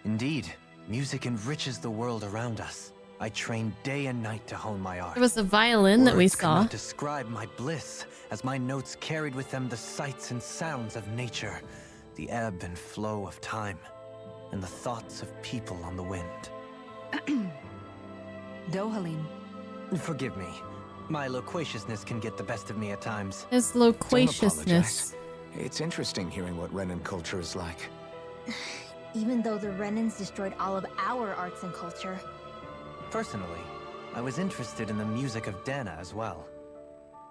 Indeed, music enriches the world around us. I trained day and night to hone my art. There was a violin that we Words saw. cannot describe my bliss, as my notes carried with them the sights and sounds of nature, the ebb and flow of time, and the thoughts of people on the wind. Dedyme. Forgive me. My loquaciousness can get the best of me at times. His Don't loquaciousness. apologize. It's interesting hearing what Renan culture is like. Even though the Renans destroyed all of our arts and culture. Personally, I was interested in the music of Dana as well.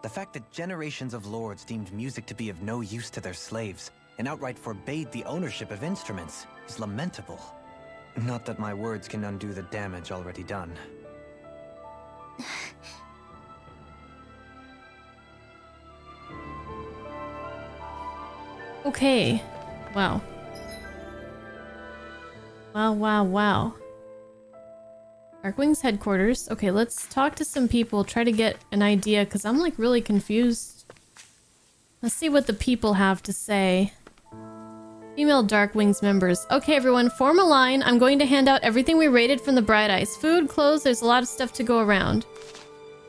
The fact that generations of lords deemed music to be of no use to their slaves and outright forbade the ownership of instruments is lamentable. Not that my words can undo the damage already done. Okay. Wow. Wow. Darkwing's headquarters. Okay, let's talk to some people, try to get an idea, because I'm like really confused. Let's see what the people have to say. Female Darkwing's members. Okay, everyone, form a line. I'm going to hand out everything we raided from the Bright Eyes. Food, clothes, there's a lot of stuff to go around.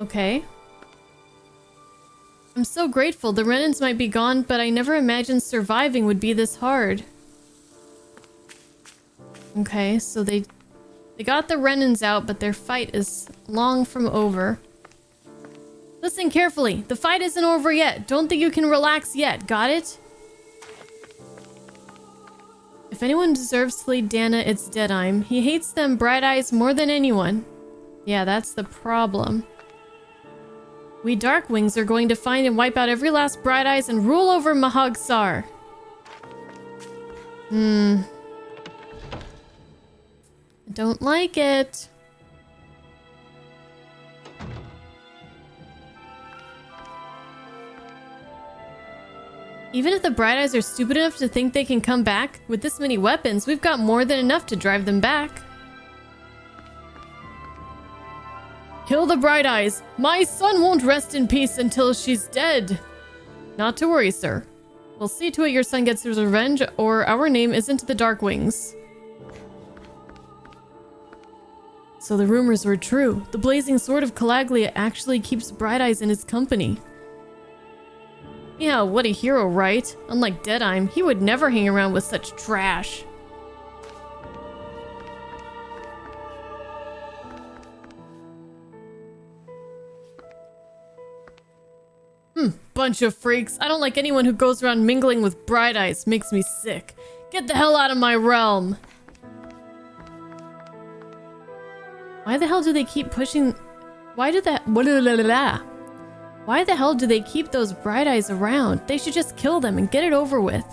Okay. I'm so grateful. The Renans might be gone, but I never imagined surviving would be this hard. Okay, so they got the Renans out, but their fight is long from over. Listen carefully. The fight isn't over yet. Don't think you can relax yet. Got it? If anyone deserves to lead Dana, it's Dedyme. He hates them Bright Eyes more than anyone. Yeah, that's the problem. We Darkwings are going to find and wipe out every last Bright Eyes and rule over Mahag Saar. I don't like it. Even if the Bright Eyes are stupid enough to think they can come back, with this many weapons, we've got more than enough to drive them back. Kill the Bright Eyes. My son won't rest in peace until she's dead. Not to worry, sir. We'll see to it your son gets his revenge, or our name isn't the Darkwings. So the rumors were true. The blazing sword of Calaglia actually keeps Bright Eyes in his company. Yeah, what a hero, right? Unlike Dedyme, he would never hang around with such trash. Bunch of freaks. I don't like anyone who goes around mingling with Bright Eyes. Makes me sick. Get the hell out of my realm. Why the hell do they keep pushing... Why the hell do they keep those Bright Eyes around? They should just kill them and get it over with.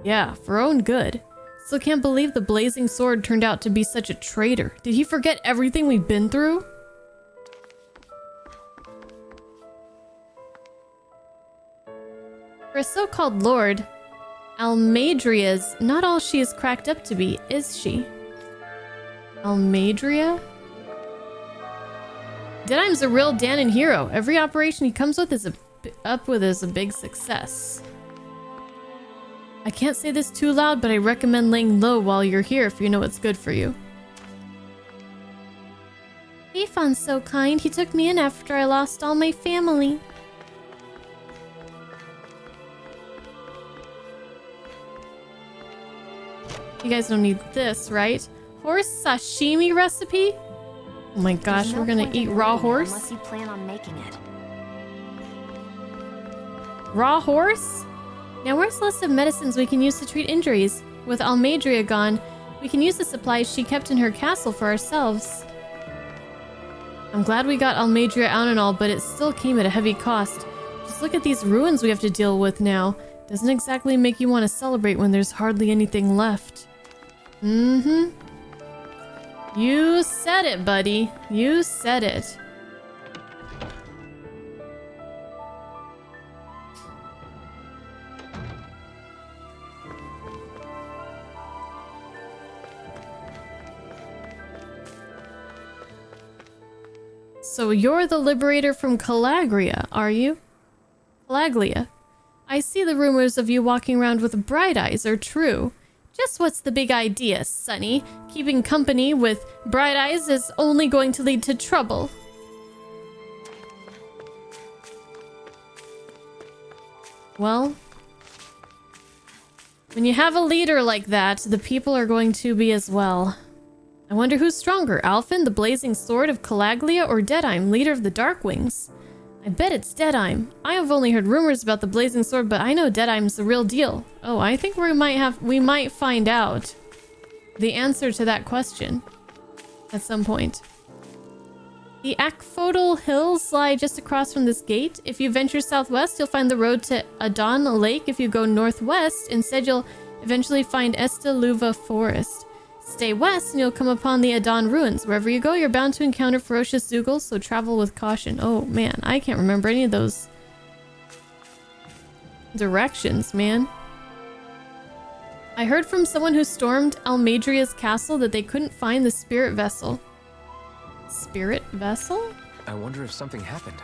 Yeah, for own good. Still can't believe the blazing sword turned out to be such a traitor. Did he forget everything we've been through? For a so-called lord, Almadria's not all she is cracked up to be, is she? Almadria? Dedyme's a real Danon hero. Every operation he comes with is a big success. I can't say this too loud, but I recommend laying low while you're here if you know what's good for you. Ifan's so kind. He took me in after I lost all my family. You guys don't need this, right? Horse sashimi recipe? Oh my gosh, we're gonna eat raw horse? Unless you plan on making it. Raw horse? Now where's the list of medicines we can use to treat injuries? With Almadria gone, we can use the supplies she kept in her castle for ourselves. I'm glad we got Almadria out and all, but it still came at a heavy cost. Just look at these ruins we have to deal with now. Doesn't exactly make you want to celebrate when there's hardly anything left. You said it, buddy. You said it. So you're the liberator from Calaglia, are you? Calaglia. I see the rumors of you walking around with Bright Eyes are true. Just what's the big idea, Sonny? Keeping company with Bright Eyes is only going to lead to trouble. Well, when you have a leader like that, the people are going to be as well. I wonder who's stronger, Alphen, the blazing sword of Calaglia, or Dedyme, leader of the Darkwings? I bet it's Dedyme. I have only heard rumors about the blazing sword, but I know Dedyme's the real deal. Oh, I think we might find out the answer to that question at some point. The Akfodal Hills lie just across from this gate. If you venture southwest, you'll find the road to Adon Lake. If you go northwest, instead you'll eventually find Estaluva Forest. Stay west and you'll come upon the Adon ruins. Wherever you go, you're bound to encounter ferocious Zoogles, so travel with caution. Oh man, I can't remember any of those directions, man. I heard from someone who stormed Almadria's castle that they couldn't find the spirit vessel. Spirit vessel? I wonder if something happened.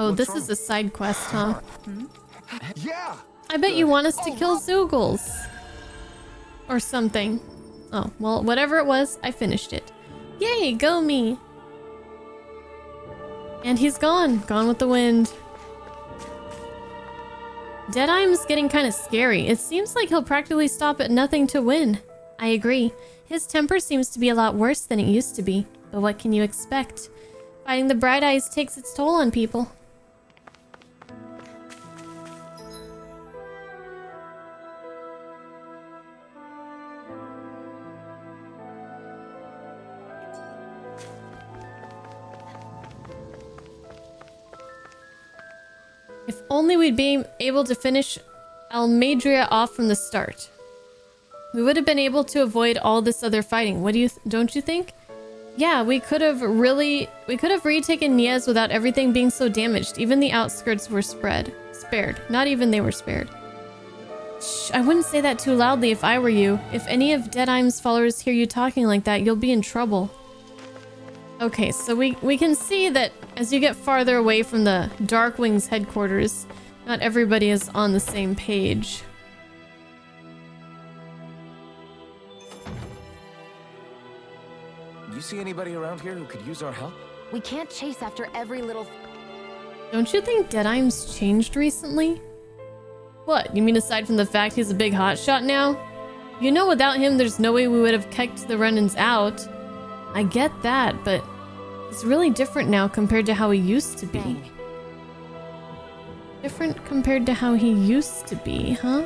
Oh, this is a side quest, huh? Yeah! I bet you want us to kill Zoogles. Or something. Oh, well, whatever it was, I finished it. Yay, go me! And he's gone. Gone with the wind. Dedyme's getting kind of scary. It seems like he'll practically stop at nothing to win. I agree. His temper seems to be a lot worse than it used to be. But what can you expect? Fighting the Bright Eyes takes its toll on people. If only we'd be able to finish Almadria off from the start. We would have been able to avoid all this other fighting. What do you don't you think? Yeah, we could have retaken Niez without everything being so damaged. Even the outskirts were spared. Not even they were spared. Shh, I wouldn't say that too loudly if I were you. If any of Dedyme's followers hear you talking like that, you'll be in trouble. Okay, so we can see that as you get farther away from the Darkwing's headquarters, not everybody is on the same page. You see anybody around here who could use our help? We can't chase after every little... Don't you think Dedyme's changed recently? What, you mean aside from the fact he's a big hotshot now? You know without him there's no way we would have kicked the Renans out. I get that, but he's really different now compared to how he used to be. Dang. Different compared to how he used to be, huh?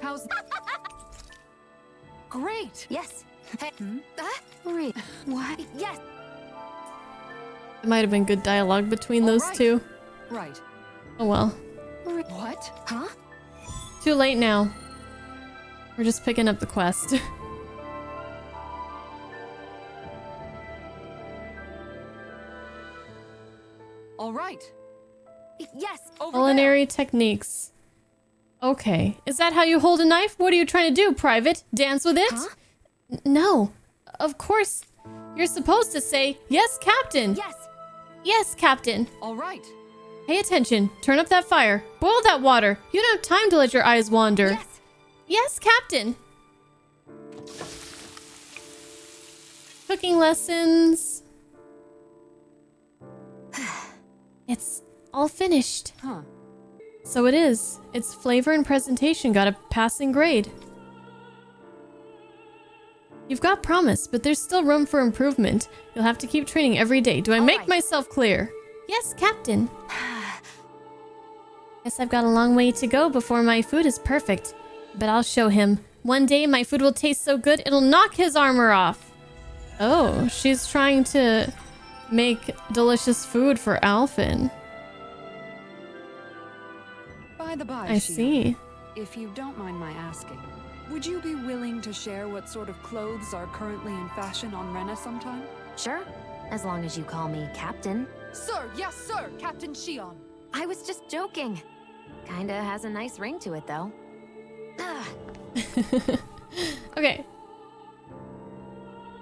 How's... Great! Yes. Hey. Great. What? Yes. It might have been good dialogue between All those right. two. Right. Oh well. What? Huh? Too late now. We're just picking up the quest. All right. Yes. Over Culinary techniques. Okay. Is that how you hold a knife? What are you trying to do, Private? Dance with it? Huh? No. Of course. You're supposed to say, yes, Captain. Yes. Yes, Captain. there. All right. Pay attention. Turn up that fire. Boil that water. You don't have time to let your eyes wander. Yes. Yes, Captain. Cooking lessons. It's all finished. Huh. So it is. Its flavor and presentation got a passing grade. You've got promise, but there's still room for improvement. You'll have to keep training every day. Do I All make right. myself clear? Yes, Captain. Guess I've got a long way to go before my food is perfect. But I'll show him. One day my food will taste so good it'll knock his armor off. Oh, she's trying to make delicious food for Alphen. By the by, I Shia, see. if you don't mind my asking, would you be willing to share what sort of clothes are currently in fashion on Rena sometime? Sure. As long as you call me Captain. Sir, yes, sir, Captain Shion. I was just joking. Kinda has a nice ring to it, though. Okay.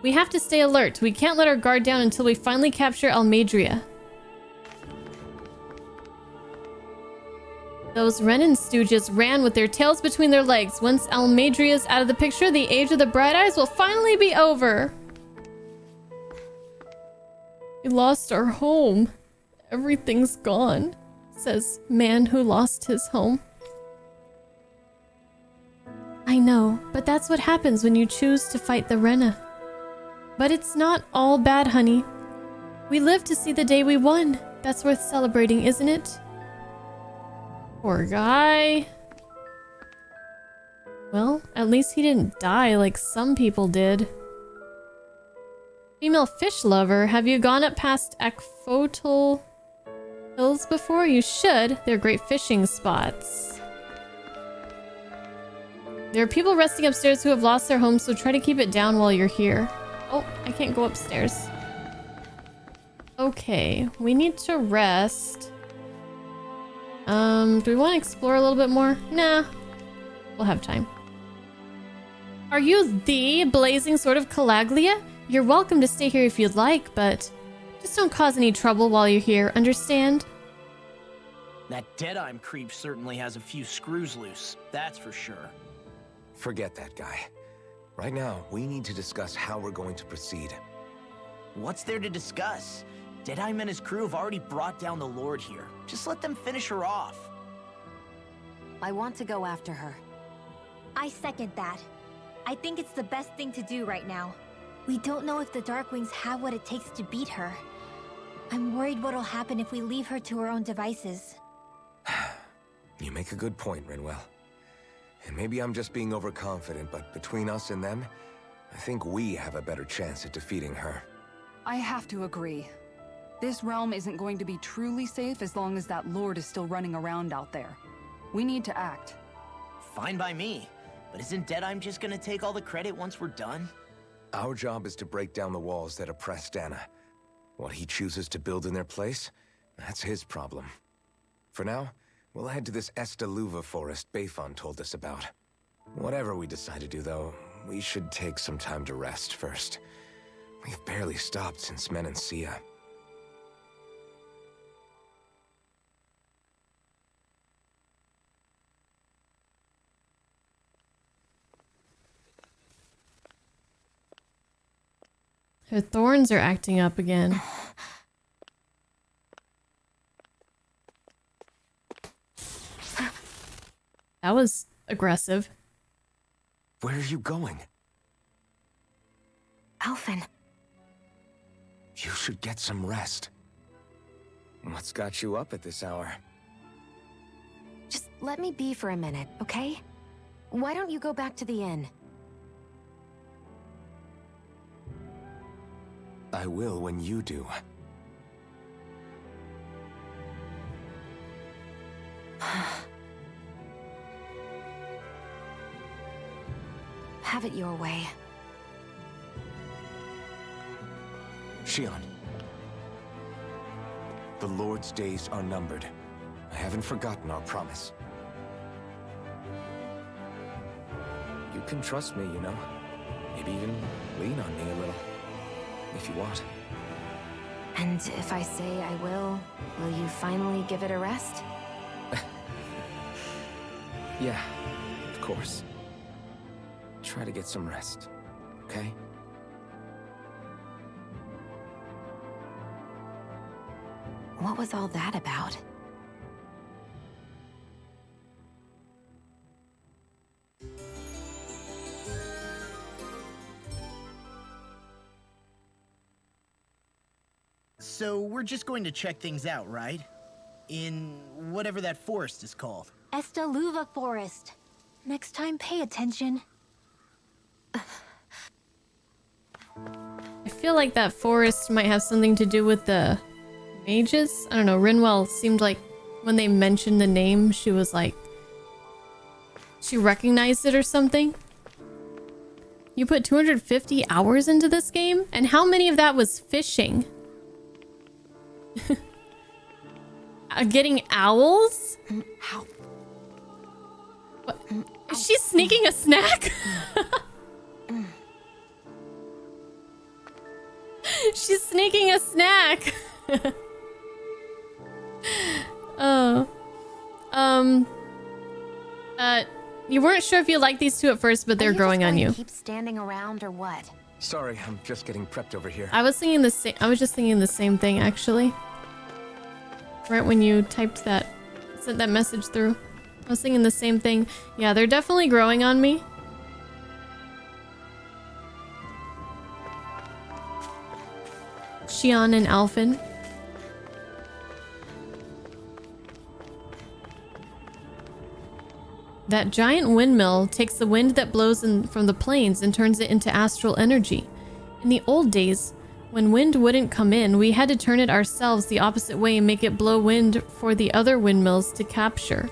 We have to stay alert. We can't let our guard down until we finally capture Almadria. Those Renan stooges ran with their tails between their legs. Once Almadria's out of the picture, the age of the Bright Eyes will finally be over. We lost our home. Everything's gone, says man who lost his home. I know, but that's what happens when you choose to fight the Rena. But it's not all bad, honey. We lived to see the day we won. That's worth celebrating, isn't it? Poor guy. Well, at least he didn't die like some people did. Female fish lover, have you gone up past Akfotal Hills before? You should. They're great fishing spots. There are people resting upstairs who have lost their homes, so try to keep it down while you're here. Oh, I can't go upstairs. Okay, we need to rest. Do we want to explore a little bit more? Nah, we'll have time. Are you the blazing sword of Calaglia? You're welcome to stay here if you'd like, but just don't cause any trouble while you're here, understand? That Dedyme creep certainly has a few screws loose, that's for sure. Forget that guy. Right now, we need to discuss how we're going to proceed. What's there to discuss? Dedyme and his crew have already brought down the Lord here. Just let them finish her off. I want to go after her. I second that. I think it's the best thing to do right now. We don't know if the Darkwings have what it takes to beat her. I'm worried what'll happen if we leave her to her own devices. You make a good point, Rinwell. And maybe I'm just being overconfident, but between us and them, I think we have a better chance at defeating her. I have to agree. This realm isn't going to be truly safe as long as that Lord is still running around out there. We need to act. Fine by me. But isn't Dedyme just gonna take all the credit once we're done? Our job is to break down the walls that oppress Dana. What he chooses to build in their place, that's his problem. For now, we'll head to this Estaluva forest Bayfon told us about. Whatever we decide to do, though, we should take some time to rest first. We've barely stopped since Menancia. Her thorns are acting up again. That was aggressive. Where are you going? Alphen. You should get some rest. What's got you up at this hour? Just let me be for a minute, okay? Why don't you go back to the inn? I will when you do. Have it your way. Shion. The Lord's days are numbered. I haven't forgotten our promise. You can trust me, you know. Maybe even lean on me a little. If you want. And if I say I will you finally give it a rest? Yeah, of course. Try to get some rest, okay? What was all that about? So we're just going to check things out, right? In whatever that forest is called. Estaluva Forest. Next time, pay attention. I feel like that forest might have something to do with the mages. I don't know, Rinwell seemed like when they mentioned the name, she was like... she recognized it or something. You put 250 hours into this game? And how many of that was fishing? Getting owls? What? Is she sneaking a snack? She's sneaking a snack. Oh. You weren't sure if you liked these two at first, but they're growing on you. Keep standing around or what? Sorry, I'm just getting prepped over here. I was thinking the same. I was just thinking the same thing, actually. Right when you typed that, sent that message through, I was thinking the same thing. Yeah, they're definitely growing on me. Shion and Alphen. That giant windmill takes the wind that blows in from the plains and turns it into astral energy. In the old days, when wind wouldn't come in, we had to turn it ourselves the opposite way and make it blow wind for the other windmills to capture.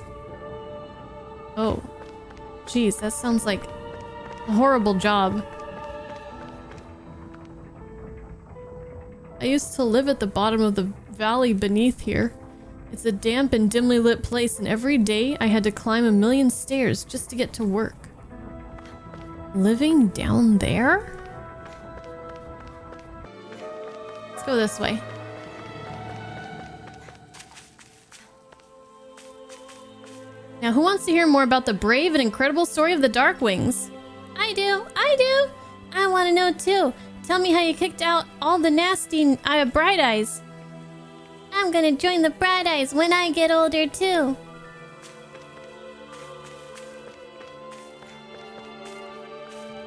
Oh. Geez, that sounds like a horrible job. I used to live at the bottom of the valley beneath here. It's a damp and dimly lit place, and every day I had to climb a million stairs just to get to work. Living down there? Let's go this way. Now, who wants to hear more about the brave and incredible story of the Darkwings? I do! I want to know too! Tell me how you kicked out all the nasty Bright Eyes. I'm gonna join the Bright Eyes when I get older too.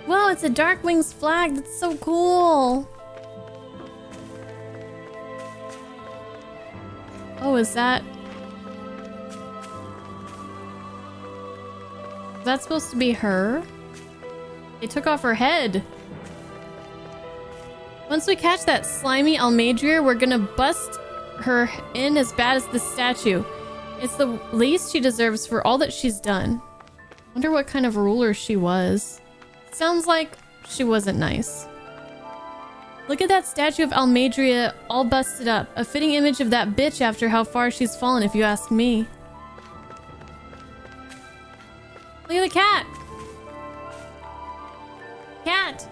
Whoa, it's a Darkwings flag. That's so cool. Oh, is that supposed to be her? They took off her head. Once we catch that slimy Almadria, we're gonna bust her in as bad as the statue. It's the least she deserves for all that she's done. Wonder what kind of ruler she was. Sounds like she wasn't nice. Look at that statue of Almadria all busted up. A fitting image of that bitch after how far she's fallen, if you ask me. Look at the cat! Cat!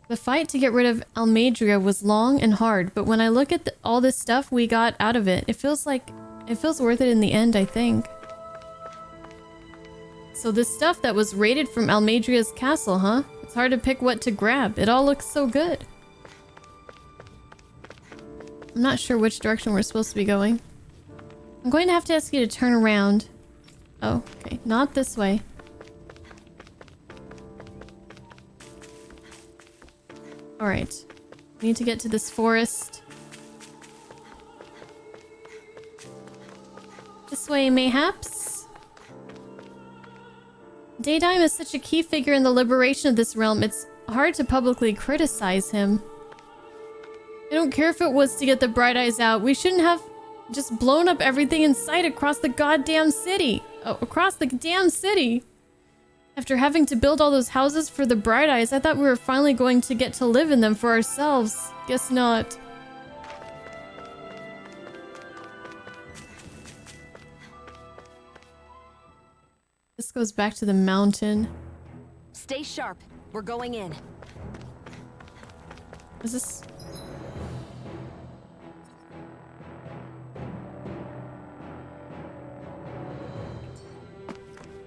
The fight to get rid of Almadria was long and hard, but when I look at all this stuff we got out of it, it feels worth it in the end, I think. So this stuff that was raided from Almadria's castle, huh? It's hard to pick what to grab. It all looks so good. I'm not sure which direction we're supposed to be going. I'm going to have to ask you to turn around. Oh, okay. Not this way. Alright. We need to get to this forest. This way, mayhaps? Dedyme is such a key figure in the liberation of this realm, it's hard to publicly criticize him. I don't care if it was to get the Bright Eyes out. We shouldn't have just blown up everything in sight across the goddamn city. Oh, across the damn city. After having to build all those houses for the Bright Eyes, I thought we were finally going to get to live in them for ourselves. Guess not. This goes back to the mountain. Stay sharp. We're going in. Is this...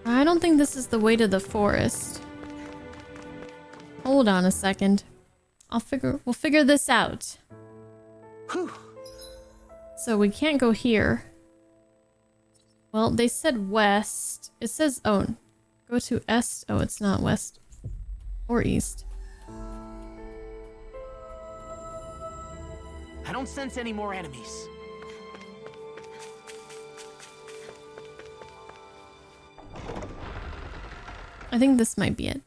I don't think this is the way to the forest. Hold on a second. We'll figure this out. Whew. So we can't go here. Well, they said west. It says, oh, go to est. Oh, it's not west or east. I don't sense any more enemies. I think this might be it.